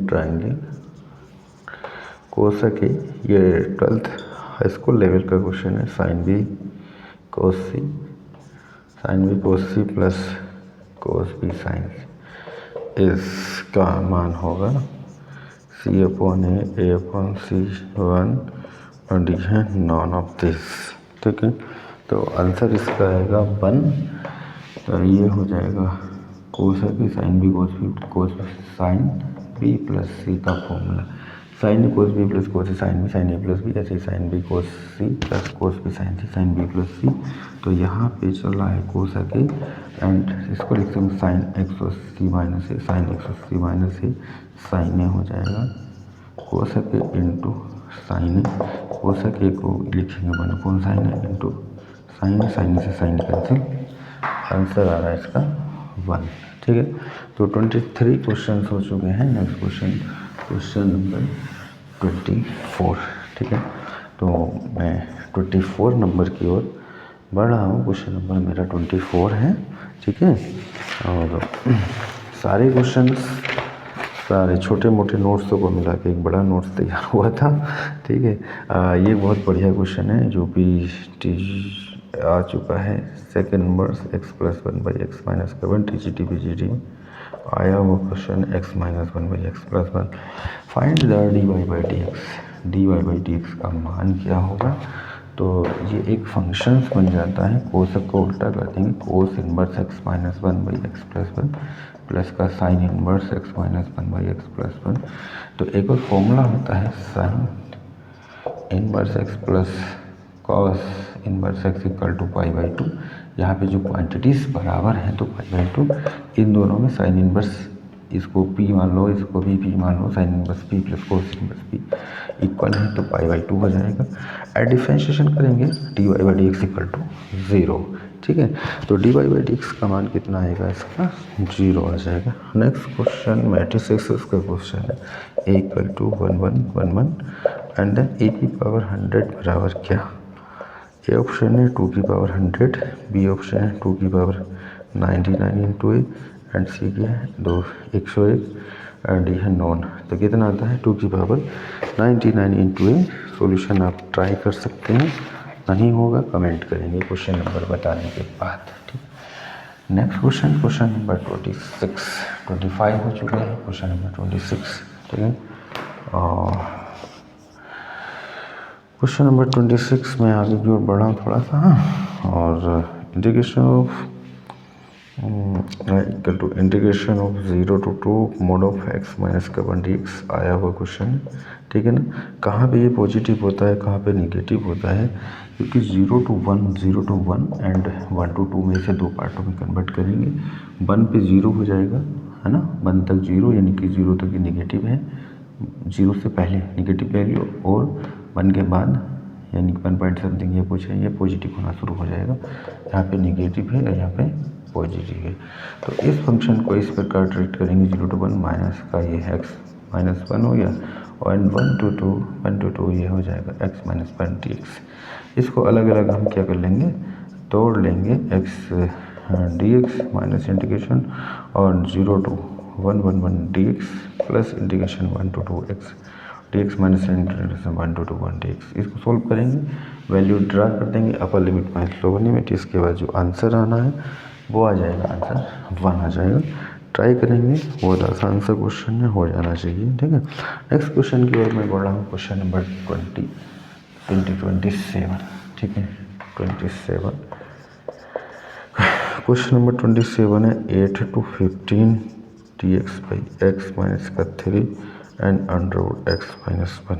ट्रायंगल कोसक, ये 12th हाई स्कूल लेवल का क्वेश्चन है। Sine b cos c plus cos b sine, इसका मान होगा सी अपॉन ए अपॉन सी 1 और डी है नॉन ऑफ दिस, ठीक है। तो आंसर इसका आएगा 1, तो ये हो जाएगा cosec sine b cos sine b plus c का formula, sine cos b plus cos sine b, sine a plus b, ऐसे sine b cos c plus cos b sine c, sine b plus c. तो यहाँ पे चल रहा है कोसक ए, and इसको लिखते हैं साइन एक्स और सी माइनस ए, साइन एक्स और सी माइनस ए, साइन ए हो जाएगा कोसक ए इंटू साइन ए, कोसक ए को लिखेंगे 1/sin ए इंटू साइन ए, साइन से साइन कैंसिल, आंसर आ रहा है इसका 1, ठीक है। तो 23 क्वेश्चन हो चुके हैं। नेक्स्ट क्वेश्चन नंबर 24, ठीक है। तो मैं 24 नंबर की ओर बढ़ रहा हूँ। क्वेश्चन नंबर मेरा 24 है, ठीक है। और सारे क्वेश्चन सारे छोटे मोटे नोट्स को मिला के एक बड़ा नोट्स तैयार हुआ था, ठीक है। ये बहुत बढ़िया क्वेश्चन है जो भी आ चुका है। Second number x+1/x-1 TGT PGT में आया वो question x-1/x+1, find the dy/dx का मान क्या होगा। तो ये एक फंक्शंस बन जाता है। कोसक को उल्टा कर देंगे, cos inverse x minus one by x plus one plus का sine inverse x minus one by x plus one. तो एक और फॉर्मूला होता है sine inverse x plus cos inverse x equal to pi by two. यहाँ पे जो quantities बराबर हैं तो पाई बाई टू, इन दोनों में साइन इनवर्स, इसको p मान लो, इसको भी p मान लो, sine inverse p plus cos inverse p equal है तो पाई बाई टू हो जाएगा। और डिफरेंशिएशन करेंगे d y by d x equal to 0। ठीक है, तो d y by d x का मान कितना आएगा, इसका 0 आ जाएगा। नेक्स्ट क्वेश्चन मैट्रिसेस का क्वेश्चन है, A equal to 1 1 1 1 and then A की पावर 100 बराबर क्या। ए ऑप्शन है 2 की पावर 100, बी ऑप्शन है 2 की पावर 99 इंटू ए एंड सी की है 101 एंड डी है नॉन। तो कितना आता है 2 की पावर 99 इंटू ए। सोल्यूशन आप ट्राई कर सकते हैं, नहीं होगा कमेंट करेंगे क्वेश्चन नंबर बताने के बाद। ठीक, नेक्स्ट क्वेश्चन, क्वेश्चन नंबर 26 25 हो चुका है, क्वेश्चन नंबर 26। ठीक है, क्वेश्चन नंबर 26 में आगे की ओर बढ़ा थोड़ा सा, और integration of equal to integration of 0 to 2 mod of x minus का 1 डी एक्स आया हुआ क्वेश्चन। ठीक है ना, कहाँ पे ये पॉजिटिव होता है, कहाँ पे निगेटिव होता है, क्योंकि 0 to 1 एंड 1 to 2 में से दो पार्टों में कन्वर्ट करेंगे। 1 पे 0 हो जाएगा, है ना, 1 तक 0 यानी कि 0 तक ये निगेटिव है, 0 से पहले निगेटिव वैल्यू, और 1 के बाद यानी 1 पॉइंट समथिंग ये कुछ है, ये पॉजिटिव होना शुरू हो जाएगा। यहाँ पे निगेटिव है और यहाँ पे पॉजिटिव है। तो इस फंक्शन को इस प्रकार ट्रीट करेंगे, 0 to 1 माइनस का ये x माइनस 1 हो गया, और 1 to 2 ये हो जाएगा x माइनस 1 डी एक्स। इसको अलग अलग हम क्या कर लेंगे, तोड़ लेंगे, x D x minus integration और 0 to 1 D x plus integration 1 to 2 x D x minus integration 1 to 2 1 D x. इसको सोल्व करेंगे, वैल्यू ड्रा कर देंगे, अपर लिमिट माइनस लोअर लिमिट। इसके बाद जो आंसर आना है वो आ जाएगा, आंसर 1 आ जाएगा। ट्राई करेंगे, बहुत आसान सा क्वेश्चन है, हो जाना चाहिए। ठीक है, नेक्स्ट क्वेश्चन की ओर मैं बढ़ रहा हूँ, क्वेश्चन नंबर 27। ठीक है, 27 क्वेश्चन नंबर 27 है 8 to 15 d x by x minus का 3 and under root x minus 1।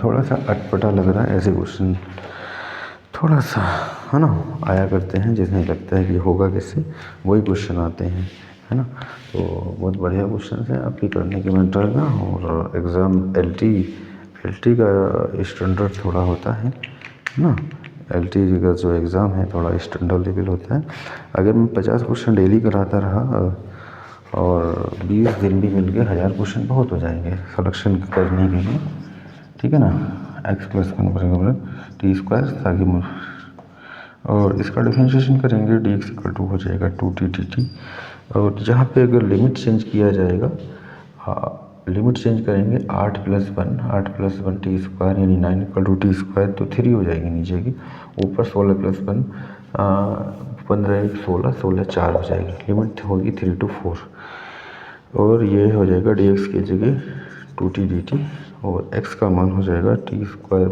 थोड़ा सा अटपटा लग रहा है, ऐसे क्वेश्चन थोड़ा सा, है ना, आया करते हैं, जिसमें लगता है कि होगा कैसे, वही क्वेश्चन आते हैं, है ना। तो बहुत बढ़िया क्वेश्चन है, आपकी करने की मैं ट्राई ना। और एग्ज़ाम एल टी का स्टैंडर्ड थोड़ा होता है ना, एल टी का जो एग्ज़ाम है थोड़ा स्टैंडर्ड लेवल होता है। अगर मैं 50 क्वेश्चन डेली कराता रहा और 20 दिन भी मिल गए, 1000 क्वेश्चन बहुत हो जाएंगे सिलेक्शन करने के लिए। ठीक है ना, एक्स प्लस 1 बराबर टी स्क्वायर, ताकि और इसका डिफरेंशिएशन करेंगे, डी एक्स इक्वल टू हो जाएगा 2t dt। और यहाँ पे अगर लिमिट चेंज किया जाएगा, लिमिट चेंज करेंगे 8 + 1 टी स्क्वायर यानी 9 इक्वल टू टी स्क्वायर, तो 3 हो जाएगी नीचे की, ऊपर 16 + 1 15 1 16 16 4 हो जाएगी, लिमिट होगी 3 to 4। और ये हो जाएगा डी एक्स की जगह 2t dt, और x का मान हो जाएगा टी स्क्वायर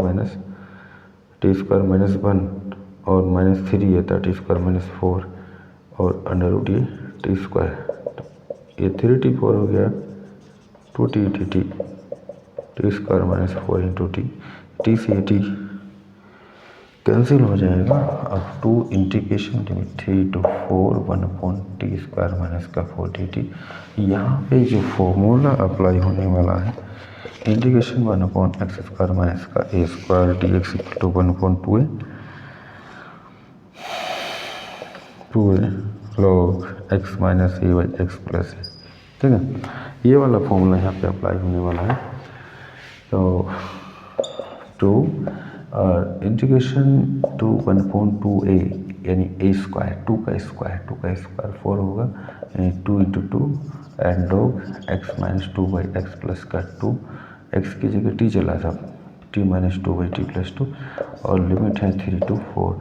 माइनस 1 और -3 ये था टी स्क्वायर माइनस 4 और अंडर रूट ये टी स्क्वायर, ये 3t4 हो गया 2t dt T square minus 4 into T से ये टी कैंसिल हो जाएगा। अब 2 integration limit 3 to 4 1/t square minus का 4dt। यहाँ पे जो फॉर्मूला अप्लाई होने वाला है, इंटीग्रेशन 1/x स्क्वायर माइनस का a square d x equal to 1/2a 2a log x minus a by x plus a। ठीक है, ये वाला फॉर्मूला यहाँ पे अप्लाई होने वाला है। तो 2 और इंटीग्रेशन 2 1/2a यानी a स्क्वायर, 2 का स्क्वायर 4 होगा, यानी 2 × 2 and log x minus 2 by x plus का 2, x की जगह t चला था, t minus 2 by T plus 2, और लिमिट है 3 to 4।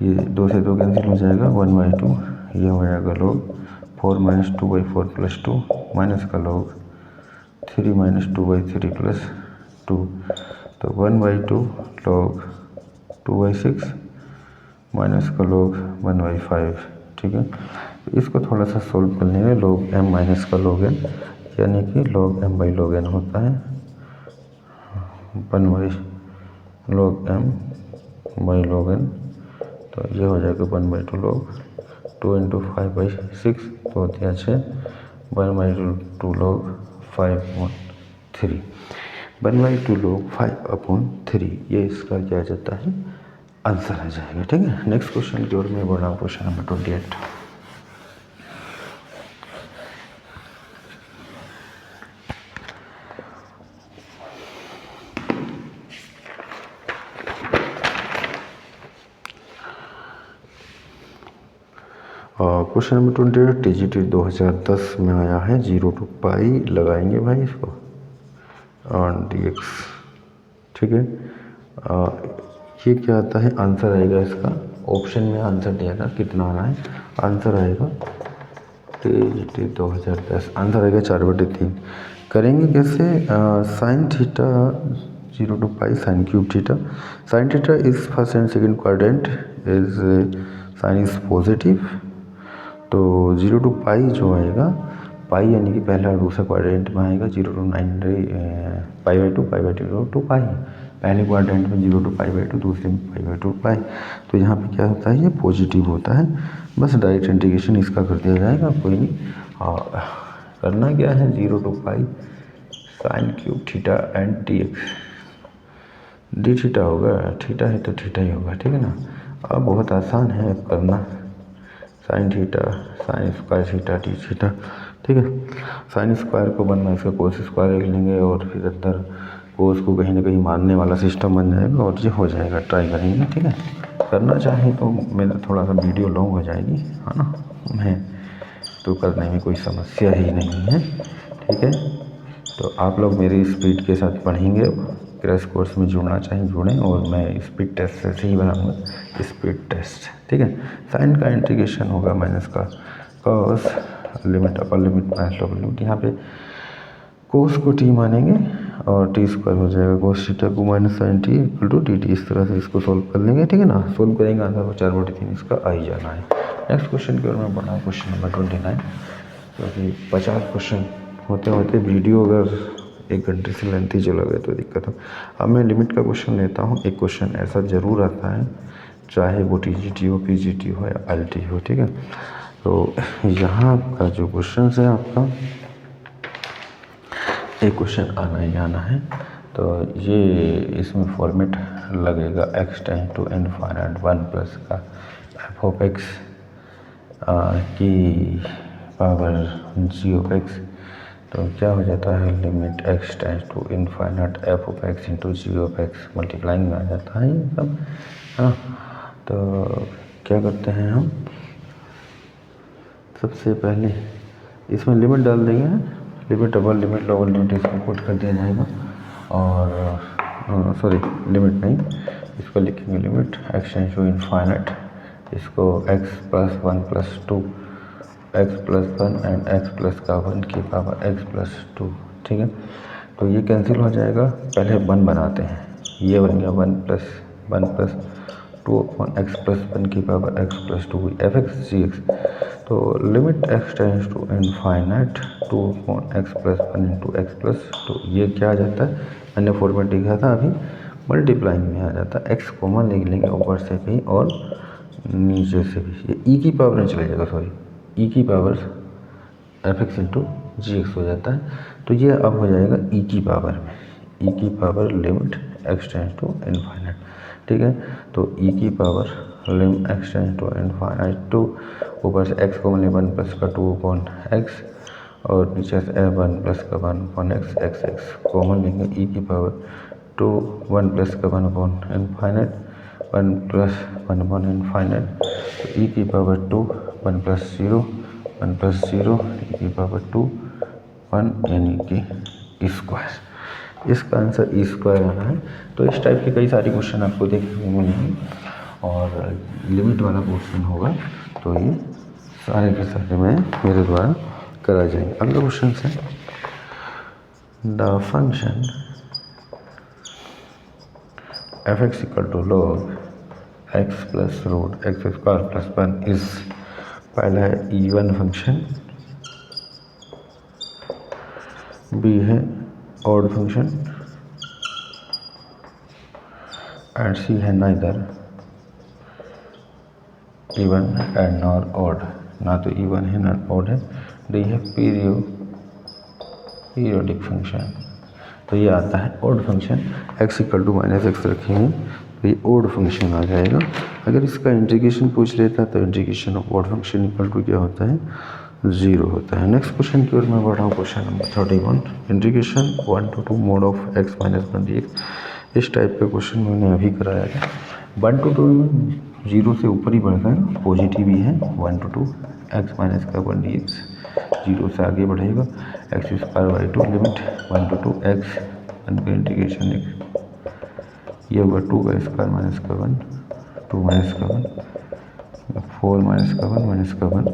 ये 2 से 2 कैंसिल हो जाएगा, 1/2 ये हो जाएगा log 4 minus 2 by 4 plus 2 minus का log 3 माइनस 2 बाई 3 प्लस 2, तो 1/2 log 2/6 माइनस का log 1/5, ठीक है। तो इसको थोड़ा सा सोल्व कर लेंगे, log m माइनस का log n, यानी कि log m by log n होता है 1/log m by log n। तो ये हो जाएगा 1/2 log 2 इंटू 5/6 तो होते हैं 6, 1/2 log 5/3, 1/2 log 5/3, ये इसका क्या आ जाता है, आंसर आ जाएगा, ठीक है। नेक्स्ट क्वेश्चन की ओर मैं बढ़ रहा हूँ, question number 28। Question number 28 TGT 2010 में आया है, 0 to पाई लगाएंगे भाई इसको ऑन dx, ठीक है। ये क्या आता है, आंसर आएगा इसका, ऑप्शन में आंसर दिएगा कितना आना है, आंसर आएगा TGT 2010, आंसर आएगा 4/3। करेंगे कैसे, sine theta 0 to pi sine cube theta, sine theta is first and second quadrant is sine is positive, तो 0 to पाई जो आएगा, पाई यानी कि पहला और दूसरा क्वाड्रेंट में आएगा 0 to 9 पाई/2 टू पाई, पहले क्वाड्रेंट में 0 to पाई/2, दूसरे में पाई/2 पाई। तो यहाँ पे क्या होता है, ये पॉजिटिव होता है, बस डायरेक्ट इंटीग्रेशन इसका कर दिया जाएगा, कोई नहीं। करना क्या है, 0 to pi sine cube theta and dx, D theta होगा, थीटा है तो थीटा ही होगा, ठीक है ना। अब बहुत आसान है करना, sine theta sine square theta D theta, ठीक है। साइन स्क्वायर को बनना, इसका कोस स्क्वायर लिख लेंगे और फिर अंदर कोस को कहीं ना कहीं मारने वाला सिस्टम बन जाएगा और ये हो जाएगा, ट्राई करेंगे, ठीक है। करना चाहे तो मेरा थोड़ा सा वीडियो लॉन्ग हो जाएगी, है ना, मैं तो करने में कोई समस्या ही नहीं है, ठीक है। तो आप लोग मेरी स्पीड के साथ पढ़ेंगे, क्रैश कोर्स में जुड़ना चाहें जुड़ें, और मैं स्पीड टेस्ट से ही बनाऊंगा, स्पीड टेस्ट, ठीक है। साइन का इंटीग्रेशन होगा माइनस का cos, limit upper limit minus lower limit, यहाँ पे कोस को टी मानेंगे और टी स्क्वायर हो जाएगा कोस थीटा को minus sine t equal to d t, इस तरह से इसको सोल्व कर लेंगे, ठीक है ना। सोल्व करेंगे, आंसर 4/3 इसका आ ही जाना है। नेक्स्ट क्वेश्चन की ओर मैं बढ़ा, क्वेश्चन नंबर 29, क्योंकि 50 क्वेश्चन होते होते वीडियो अगर 1 घंटे से लेंथी चला गया तो दिक्कत हो। अब मैं लिमिट का क्वेश्चन लेता हूँ, एक क्वेश्चन ऐसा ज़रूर आता है, चाहे वो TGT हो, PGT हो या LT हो, ठीक है। तो यहाँ का जो क्वेश्चन है आपका, एक क्वेश्चन आना ही आना है, तो ये इसमें फॉर्मेट लगेगा x tend to infinite 1 plus का f ऑफ x की पावर g ऑफ x, तो क्या हो जाता है, limit x tends to infinite f of x into g of x multiplying में आ जाता है ये सब, है ना। तो क्या करते हैं हम, सबसे पहले इसमें लिमिट डाल देंगे, limit upper limit lower limit इसको पुट कर दिया जाएगा, और सॉरी लिमिट नहीं, इसको लिखेंगे limit x tends to infinite, इसको x plus 1 plus 2 x plus 1 and x plus का 1 की पावर x प्लस 2, ठीक है। तो ये कैंसिल हो जाएगा, पहले 1 बनाते हैं, ये बन गया 1 प्लस 2 अपॉन x प्लस 1 की power x plus 2 f x g x. तो limit x tends to infinite 2 upon x plus 1 into x plus 2, ये क्या आ जाता है, मैंने फॉर्मेट लिखा था अभी, मल्टीप्लाइंग में आ जाता है, x कॉमन लिख लेंगे ऊपर से भी और नीचे से भी, ये ई की पावर में चले जाएगा, सॉरी ई की पावर एफ एक्स इंटू जी एक्स हो जाता है। तो ये अब हो जाएगा ई की पावर में, ई की power limit x tends to infinite, ठीक है। तो ई की power limit x tends to infinite 2, ऊपर से x को मिले 1 प्लस का 2 अपॉन एक्स, और नीचे से 1 प्लस का 1 अपॉन एक्स, एक्स कॉमन लेंगे, ई की पावर 2 1 प्लस का 1 upon infinite 1 plus 1 upon infinite, तो ई की पावर 2 1 प्लस 0 1 प्लस 0 ई की पावर 2 1 यानी कि स्क्वायर, इसका आंसर ई स्क्वायर आना है। तो इस टाइप के कई सारे क्वेश्चन आपको देखने को मिलेंगे, और लिमिट वाला क्वेश्चन होगा तो ये सारे के सारे में मेरे द्वारा करा जाएंगे। अगला क्वेश्चन है, the function f x equal to log x plus root x square plus 1 is, पहला है इवन फंक्शन, बी है ऑड फंक्शन, एंड सी है neither even and nor odd, ना तो इवन है ना ऑड है। डी है पीरियोडिक फंक्शन, तो ये आता है odd function. x equal to minus x रखेंगे तो ये ऑड फंक्शन आ जाएगा। अगर इसका इंटीग्रेशन पूछ लेता तो integration of odd function equal to क्या होता है, 0 होता है। नेक्स्ट क्वेश्चन की ओर मैं बढ़ा हूँ, question number 31, integration 1 to 2 mod of x minus 1 dx। इस टाइप का क्वेश्चन मैंने अभी कराया था। 1 to 2 में 0 से ऊपर ही बढ़ता है, पॉजिटिव ही है। 1 to 2 x माइनस का 1 dx 0 से आगे बढ़ेगा, x square by 2 limit 1 to 2 x 1 का इंटीग्रेशन ये होगा 2 का स्क्वायर माइनस का 1 2 माइनस का 1 4 माइनस का 1 माइनस का 1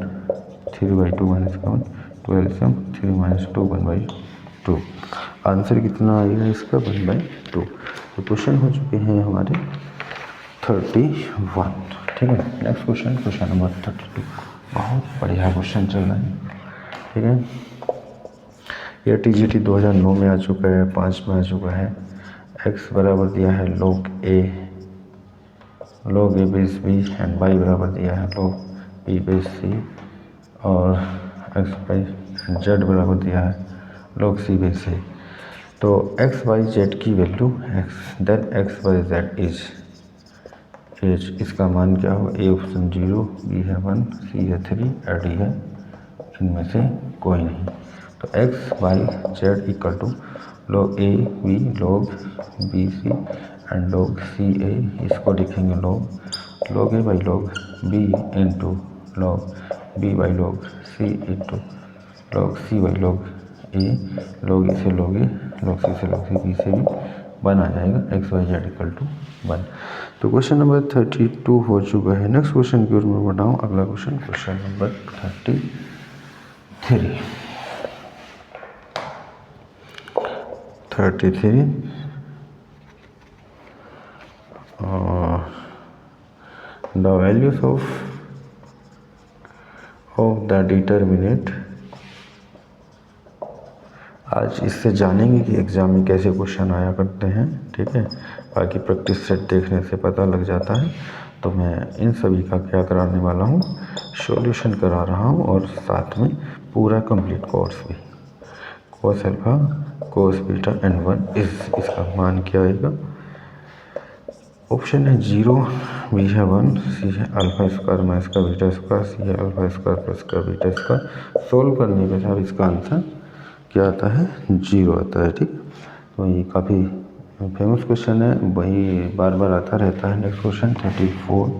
3 बाई 2 माइनस का 1 12 से 3 माइनस 2 1 बाई 2। आंसर कितना आएगा इसका 1 बाई 2। तो क्वेश्चन हो चुके हैं हमारे 31। ठीक है, नेक्स्ट क्वेश्चन, क्वेश्चन नंबर 32। बहुत बढ़िया क्वेश्चन चल रहा है। ठीक है, यह TGT 2009 में आ चुका है, 5 में आ चुका है। x बराबर दिया है log a base b and y बराबर दिया है log b बेस c, और x y z बराबर दिया है log c बेस a। तो x y z की value x y z is इसका मान क्या हो, a ऑप्शन 0, b है 1, c है 3 और d है इनमें से कोई नहीं। तो x y z equal to log a b log b c and log c a, इसको लिखेंगे log a by log b into log b by log c into log c by log a, log a से log a, log c से log c, b से भी 1 आ जाएगा, x y z equal to 1। तो question number 32 हो चुका है। Next question की ओर मैं बढ़ाऊँ, अगला question, question number 33। The values of the determinant। आज इससे जानेंगे कि एग्ज़ाम में कैसे क्वेश्चन आया करते हैं। ठीक है, बाकी प्रैक्टिस सेट देखने से पता लग जाता है। तो मैं इन सभी का क्या कराने वाला हूँ, सॉल्यूशन करा रहा हूँ, और साथ में पूरा कंप्लीट कोर्स भी। Cos alpha cos beta and 1 इसका मान क्या आएगा। ऑप्शन है 0, बी है 1, सी है अल्फा स्क्वायर माइनस का बीटा स्क्वायर, सी है अल्फा स्क्वायर प्लस का बीटा स्क्वायर। सोल्व करने पे साहब इसका आंसर क्या आता है, 0 आता है। ठीक, तो ये काफ़ी फेमस क्वेश्चन है, वही बार बार आता रहता है। नेक्स्ट क्वेश्चन 34,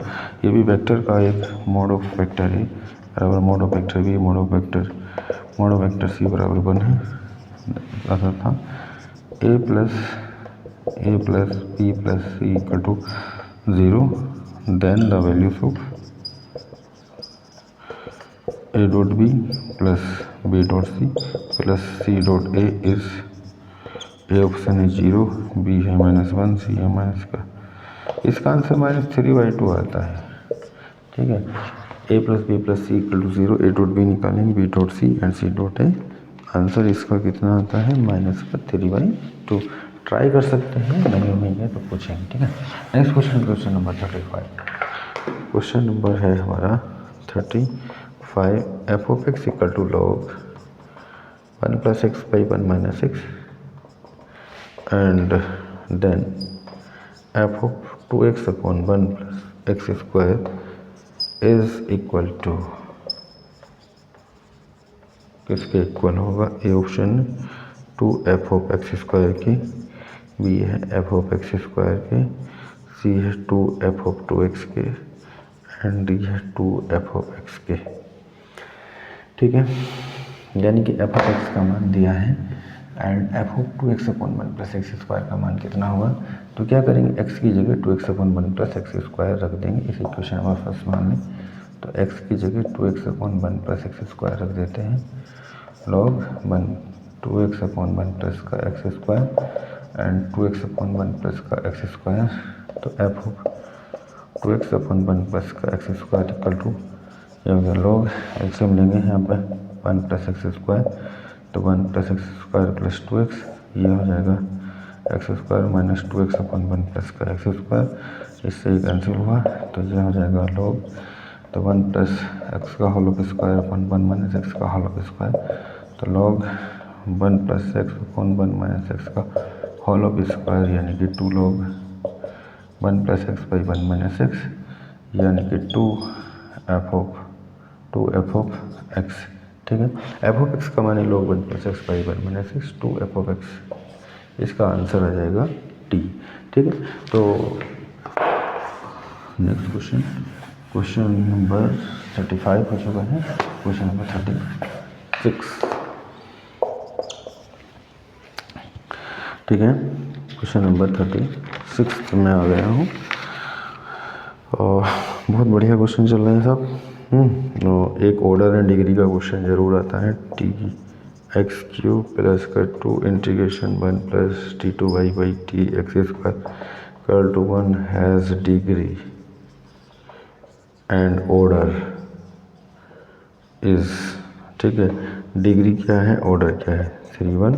ये भी वेक्टर का एक मोड ऑफ वेक्टर है, बराबर mod of vector b mod of vector c बराबर 1 है। आता था a plus b plus c equal to 0, then the values of a dot b plus b dot c plus c dot a is, A option है 0, b है -1, c है minus का। इसका answer -3/2 आता है। ठीक है, a plus b plus c equal to 0, a dot b निकालेंगे, b dot c and c dot a। Answer इसका कितना आता है, -3/2। ट्राई कर सकते हैं, नहीं है तो पूछेंगे। ठीक है, next question, question number 35। Question number है हमारा 35, f of x equal to log 1 plus x by 1 minus x and then f of 2x upon 1 plus x square is equal to, किसके इक्वल होगा। A option 2f of x square की, B है f of x square के, C है 2f of 2x के and D है 2f of x के। ठीक है, यानी कि f ऑफ x का मान दिया है and f of 2x upon 1 plus x square का मान कितना हुआ। तो क्या करेंगे, x की जगह 2x upon 1 plus x square रख देंगे इस इक्वेशन नंबर फर्स्ट मान में। तो x की जगह 2x upon 1 plus x square रख देते हैं, log 1 2x अपॉन 1 प्लस का x square and 2x upon 1 plus का एक्स स्क्वायर। तो f of 2x upon 1 plus का एक्स स्क्वायर इक्वल टू ये हो गया लॉग एल्सियम लेंगे यहाँ पे 1 प्लस एक्स स्क्वायर, तो 1 plus x square plus 2x, ये हो जाएगा एक्स स्क्वायर माइनस 2x अपन 1 प्लस का एक्स स्क्वायर, इससे ही कैंसिल हुआ तो ये हो जाएगा लॉग, तो 1 प्लस एक्स का whole square upon 1 minus x का होल स्क्वायर, तो log 1 plus x upon 1 minus x का होल स्क्वायर यानी कि 2 log 1 plus x by 1 minus x यानी कि 2 एफ ऑफ एक्स। ठीक है, एफ ऑफ एक्स का माने log 1 plus x by 1 minus x 2 F of x, इसका आंसर आ जाएगा टी। ठीक है, तो नेक्स्ट क्वेश्चन, क्वेश्चन नंबर 35 हो चुका है, क्वेश्चन नंबर 36। ठीक है, क्वेश्चन नंबर 36 में आ गया हूँ और बहुत बढ़िया क्वेश्चन चल रहे हैं सब। तो एक ऑर्डर एंड डिग्री का क्वेश्चन जरूर आता है, टी एक्स क्यू प्लस का 2 integration 1 plus t 2 y by t x square curl to 1 has degree and order is. ठीक है, डिग्री क्या है, ऑर्डर क्या है, 3 1,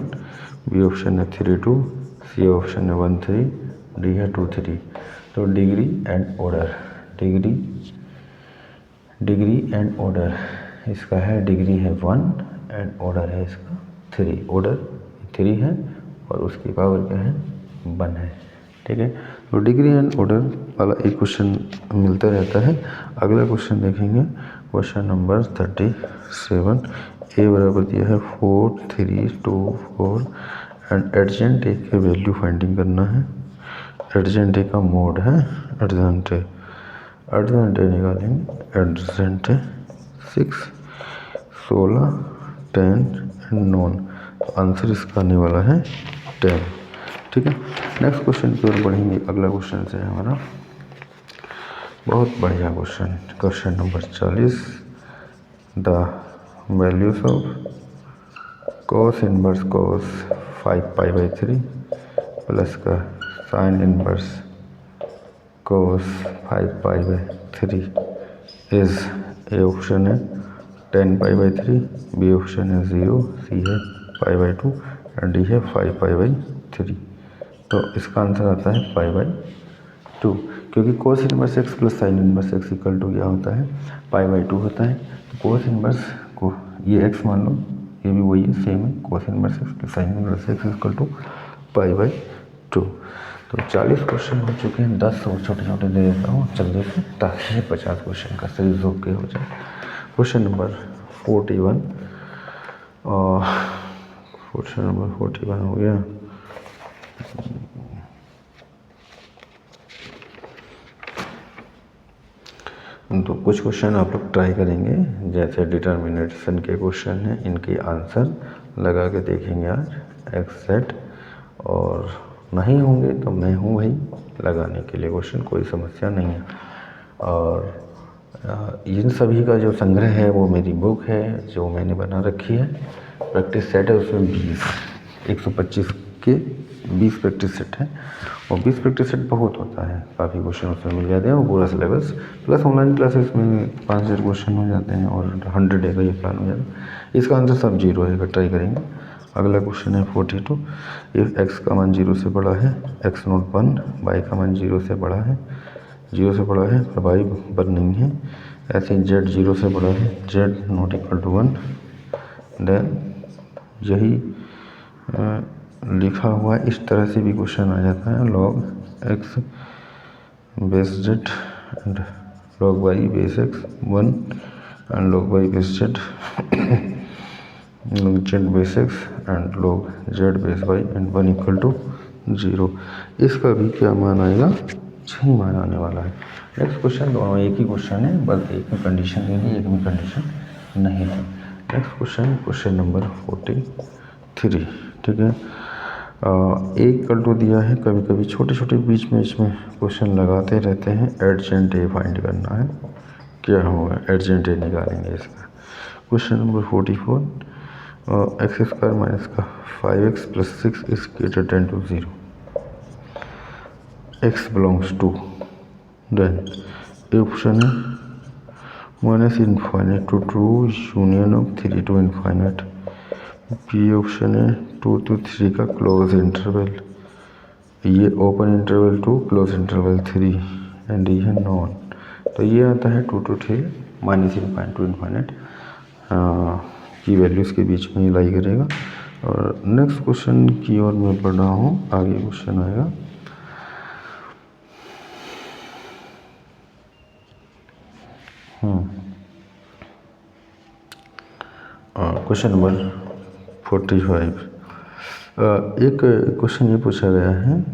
बी ऑप्शन है 3 2, सी ऑप्शन है 1 3, डी है 2 3। तो degree and order, degree and order इसका है, डिग्री है 1 एंड ऑर्डर है इसका 3, ऑर्डर 3 है और उसकी पावर क्या है 1 है। ठीक है, तो डिग्री एंड ऑर्डर वाला एक क्वेश्चन मिलता रहता है। अगला क्वेश्चन देखेंगे, क्वेश्चन नंबर 37। ए बराबर दिया है 4 3 2 4 एंड एडजेंट ए के वैल्यू फाइंडिंग करना है। एडजेंट ए का मोड है एडजेंट ए, एडजेंट ए निकालेंगे, एडजेंट ए 6 16 10 एंड 9, तो आंसर इसका आने वाला है 10। ठीक है, नेक्स्ट क्वेश्चन की ओर बढ़ेंगे। अगला क्वेश्चन से हमारा बहुत बढ़िया question, question number 40। The values of cos inverse cos 5 pi by 3 plus का sine inverse cos 5 pi by 3 is, A option है 10 पाई बाई 3, बी ऑप्शन है 0, सी है पाई बाई 2 एंड डी है 5 पाई बाई 3। तो इसका आंसर आता है 5 बाई 2, क्योंकि cos inverse x plus sine inverse x equal to क्या होता है, पाई बाई 2 होता है। तो कोस इनवर्स को ये एक्स मान लो, ये भी वही है, सेम है, cos inverse x plus sine inverse x equal to pi by 2। तो 40 क्वेश्चन हो चुके हैं, 10 और छोटे छोटे ले लेता हूँ जल्दी से, ताकि 50 क्वेश्चन का सीरीज ओके हो जाए। क्वेश्चन नंबर 41 और क्वेश्चन नंबर 41 हो गया। तो कुछ क्वेश्चन आप लोग ट्राई करेंगे, जैसे डिटर्मिनेशन के क्वेश्चन हैं, इनके आंसर लगा के देखेंगे आज एक्स सेट, और नहीं होंगे तो मैं हूँ भाई लगाने के लिए क्वेश्चन, कोई समस्या नहीं है। और इन सभी का जो संग्रह है वो मेरी बुक है जो मैंने बना रखी है, प्रैक्टिस सेट है, उसमें 125 के 20 प्रैक्टिस सेट है, और 20 प्रैक्टिस सेट बहुत होता है, काफ़ी क्वेश्चन उसमें मिल जाते हैं, और पूरा सिलेबस प्लस ऑनलाइन क्लासेस में 5 क्वेश्चन हो जाते हैं और 100 डे का ये प्लान हो जाता है। इसका आंसर सब 0 है, ट्राई करेंगे। अगला क्वेश्चन है 42। इफ एक्स का मान 0 से बड़ा है, एक्स नॉट 1, वाई का मान 0 से बड़ा है, 0 से बड़ा है पर वाई 1 नहीं है, ऐसे जेड 0 से बड़ा है, z not equal to 1, then यही लिखा हुआ इस तरह से भी क्वेश्चन आ जाता है, log x base z and log y base x 1 and log y base z, log z base x and log z base y and 1 equal to 0। इसका भी क्या मान आएगा, 6 मान आने वाला है। नेक्स्ट क्वेश्चन, दोनों एक ही क्वेश्चन है, बस एक में कंडीशन देनी, एक में कंडीशन नहीं है। Next question, question number 43। ठीक है, एक इक्वल टू दिया है, कभी कभी छोटे छोटे बीच में इसमें क्वेश्चन लगाते रहते हैं। एडजेंट ए फाइंड करना है, क्या होगा, एडजेंट ए निकालेंगे इसका। Question number 44, x square minus का 5x plus 6 is greater than two 0, x belongs to then a option है minus infinite to two union of 3 to infinite, b option है 2 to 3 का क्लोज इंटरवल, ये open interval 2 close interval 3 and ये है non. तो ये आता है 2 to 3 minus infinite to infinite की वैल्यूज़ के बीच में लाई करेगा। और नेक्स्ट क्वेश्चन की ओर मैं पढ़ रहा हूँ, आगे क्वेश्चन आएगा। Question number 45। एक क्वेश्चन ये पूछा गया है,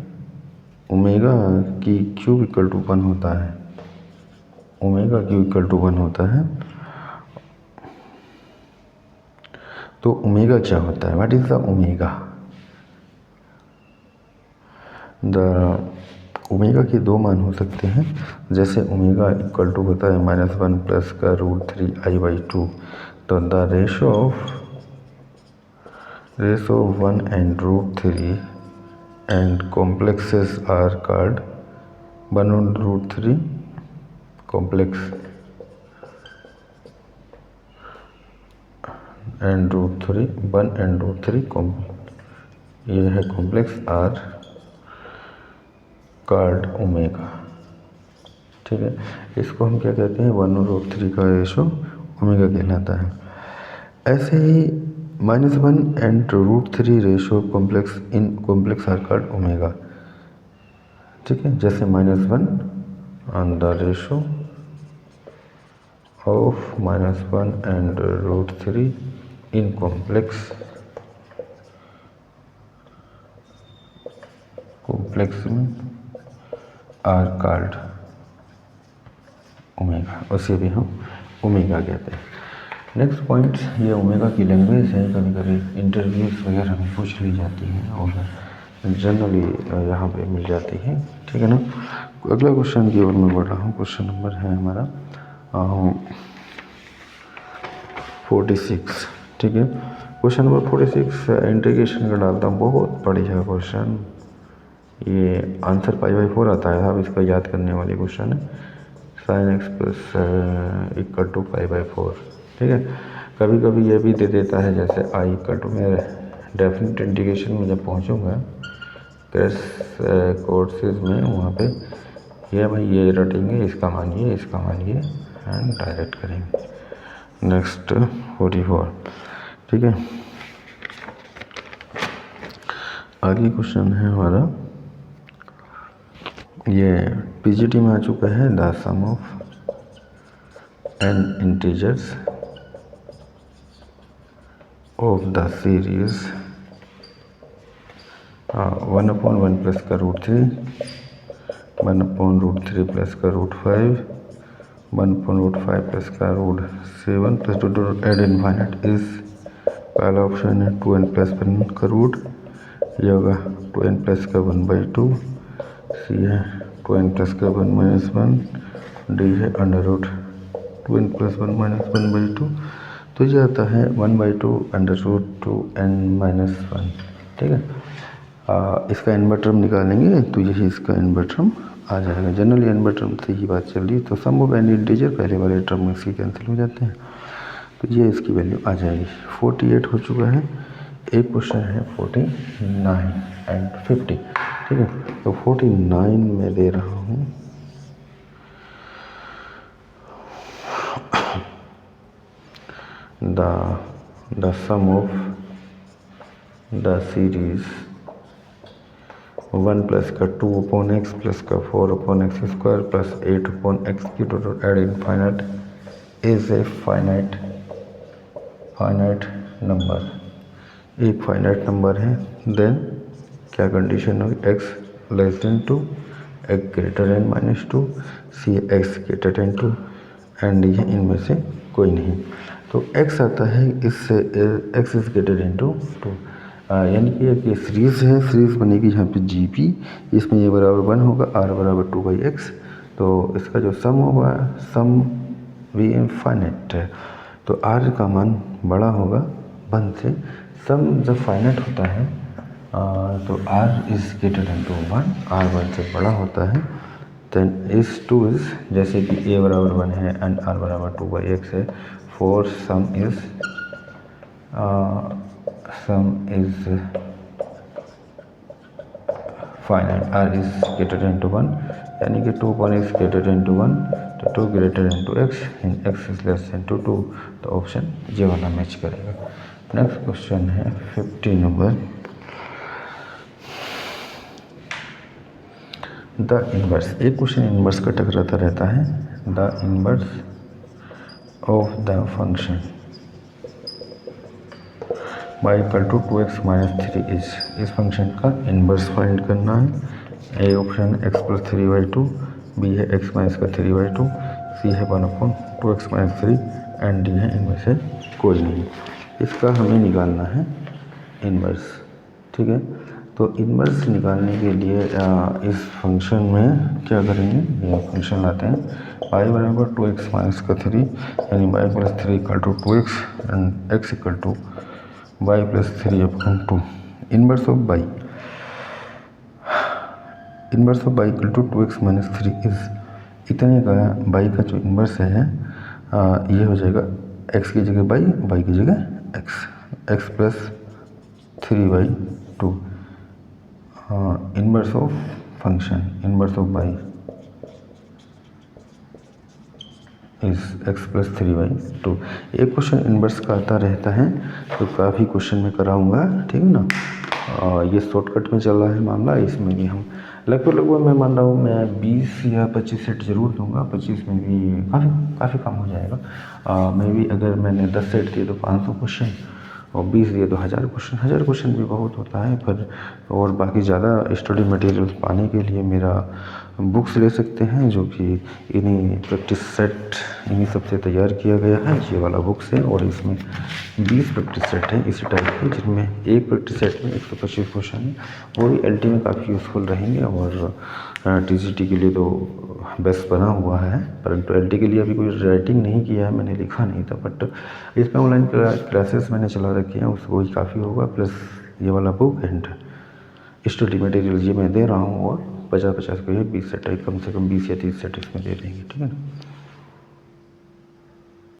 ओमेगा की क्यूब इक्वल टू 1 होता है, ओमेगा क्यूब इक्वल टू 1 होता है, तो ओमेगा क्या होता है, what is the omega. Omega के दो मान हो सकते हैं, जैसे ओमेगा इक्वल टू होता है -1 प्लस का √3i/2, तो the ratio of 1 and √3 and complexes are called 1 and √3 complex and √3 1 and √3 ये है कॉम्प्लेक्स आर कार्ड ओमेगा। ठीक है, इसको हम क्या कहते हैं, 1 और √3 का रेशो ओमेगा कहलाता है। ऐसे ही -1 and √3 ratio complex are card omega. ठीक है, जैसे -1 on the ratio of -1 and √3 in complex में आर कार्ड ओमेगा, उसे भी हम ओमेगा कहते हैं। नेक्स्ट पॉइंट, ये ओमेगा की लैंग्वेज है, कभी कभी इंटरव्यूज वगैरह में पूछ ली जाती हैं और जनरली यहाँ पे मिल जाती है। ठीक है ना। अगला क्वेश्चन की ओर मैं बढ़ रहा हूँ। क्वेश्चन नंबर है हमारा 46। ठीक है, क्वेश्चन नंबर 46 इंटीग्रेशन का डालता हूँ, बहुत बढ़िया क्वेश्चन। ये आंसर π/4 आता है, अब इसका याद करने वाले क्वेश्चन है। sin x + equal to π/4। ठीक है, कभी कभी ये भी दे देता है, जैसे i इक्वल टू, मैं डेफिनेट इंटीग्रेशन में जब पहुँचूँगा क्रैश कोर्सेज में, वहाँ पे ये भाई ये रटेंगे, इसका मानिए एंड डायरेक्ट करेंगे। नेक्स्ट 44। ठीक है, आगे क्वेश्चन है हमारा, ये पीजीटी में आ चुका है। The sum of n integers of the series 1/1 plus का √3, 1/√3 प्लस का √5, 1/√5 प्लस का √7 plus to ad infinite is, पहला ऑप्शन है 2n प्लस 1 का रूट, ये होगा 2n प्लस का 1/2, सी है 2n प्लस का 1-1, डी है √2n प्लस 1-1/2, तो ये आता है 1/2 √2n-1। ठीक है, इसका n टर्म निकालेंगे तो यही इसका n टर्म आ जाएगा। जनरली n टर्म से ही बात चल रही है, तो सम ऑफ n इंटीजर पहले वाले टर्म में इसकी कैंसिल हो जाते हैं, तो ये इसकी वैल्यू आ जाएगी। 48 हो चुका है। एक क्वेश्चन है 49 एंड 50। ठीक है, तो 49 में दे रहा हूँ, the sum of the series 1 plus का 2/x प्लस का 4/x स्क्वायर प्लस 8/x की total ad infinite is a finite number, एक फाइनाइट नंबर है। देन क्या कंडीशन होगी, x less than 2, x greater than -2, C x greater than 2 and ये इनमें से कोई नहीं। तो x आता है, इससे x इज ग्रेटर देन 2, यानी कि एक सीरीज़ है, सीरीज़ बनेगी यहाँ पे GP, इसमें ये बराबर 1 होगा, r बराबर 2/x, तो इसका जो सम होगा, सम भी इनफाइनाइट है, तो r का मान बड़ा होगा 1 से। सम जब फाइनाइट होता है तो r is greater then 1, r 1 से बड़ा होता है देन इस 2 इज, जैसे कि a बराबर 1 है एंड r बराबर 2/x है, for sum is finite, r is greater than to 1, यानी कि 2 1 इज ग्रेटर देन टू 1, तो 2 greater than to x and x is less than to 2, तो ऑप्शन ये वाला मैच करेगा। नेक्स्ट क्वेश्चन है 50 नंबर। द इनवर्स, एक क्वेश्चन इनवर्स का टकराता रहता है। The inverse of the function y equal to 2x minus 3 is, इस फंक्शन का इनवर्स फाइंड करना है। A option x plus 3/2, B है x माइनस का 3/2, सी है 1/2x माइनस 3 एंड डी है इनमें से कोई नहीं। इसका हमें निकालना है इनवर्स, ठीक है। तो इनवर्स निकालने के लिए इस फंक्शन में क्या करेंगे, ये फंक्शन लाते हैं y बराबर 2x माइनस का 3, यानी y plus 3 equal to 2x and x equal to y plus 3/2। Inverse of y, inverse of y equal to 2x minus 3 is, इतने का y का जो इनवर्स है ये हो जाएगा x की जगह y की जगह x plus 3/2। Inverse of function, inverse of y इस x प्लस 3/2। एक क्वेश्चन इनवर्स का आता रहता है, तो काफ़ी क्वेश्चन में कराऊंगा, ठीक है ना। ये शॉर्टकट में चल रहा है मामला, इसमें भी हम लगभग मैं मान रहा हूँ मैं 20 या 25 सेट जरूर दूंगा। 25 में भी काफ़ी कम हो जाएगा। मैं भी अगर मैंने 10 सेट दिए तो 500 क्वेश्चन, और 20 दिए तो 1000 क्वेश्चन। 1000 क्वेश्चन भी बहुत होता है, पर और बाकी ज़्यादा स्टडी मटेरियल पाने के लिए मेरा बुक्स ले सकते हैं, जो कि इन्हीं प्रैक्टिस सेट इन्हीं सबसे तैयार किया गया है। ये वाला बुक्स है और इसमें 20 प्रैक्टिस सेट हैं इसी टाइप के, जिनमें एक प्रैक्टिस सेट में 125 क्वेश्चन है। वो भी एलटी में काफ़ी यूज़फुल रहेंगे, और टीजीटी के लिए तो बेस्ट बना हुआ है, परंतु एलटी के लिए अभी कोई राइटिंग नहीं किया है, मैंने लिखा नहीं था। बट इसमें ऑनलाइन क्लासेस मैंने चला रखी हैं, उसको ही काफ़ी होगा, प्लस ये वाला बुक एंड स्टडी मटेरियल ये मैं दे रहा हूँ, और 50-50 को ये 20 सेट, कम से कम 20 या 30 सेट इसमें दे देंगे, ठीक है ना।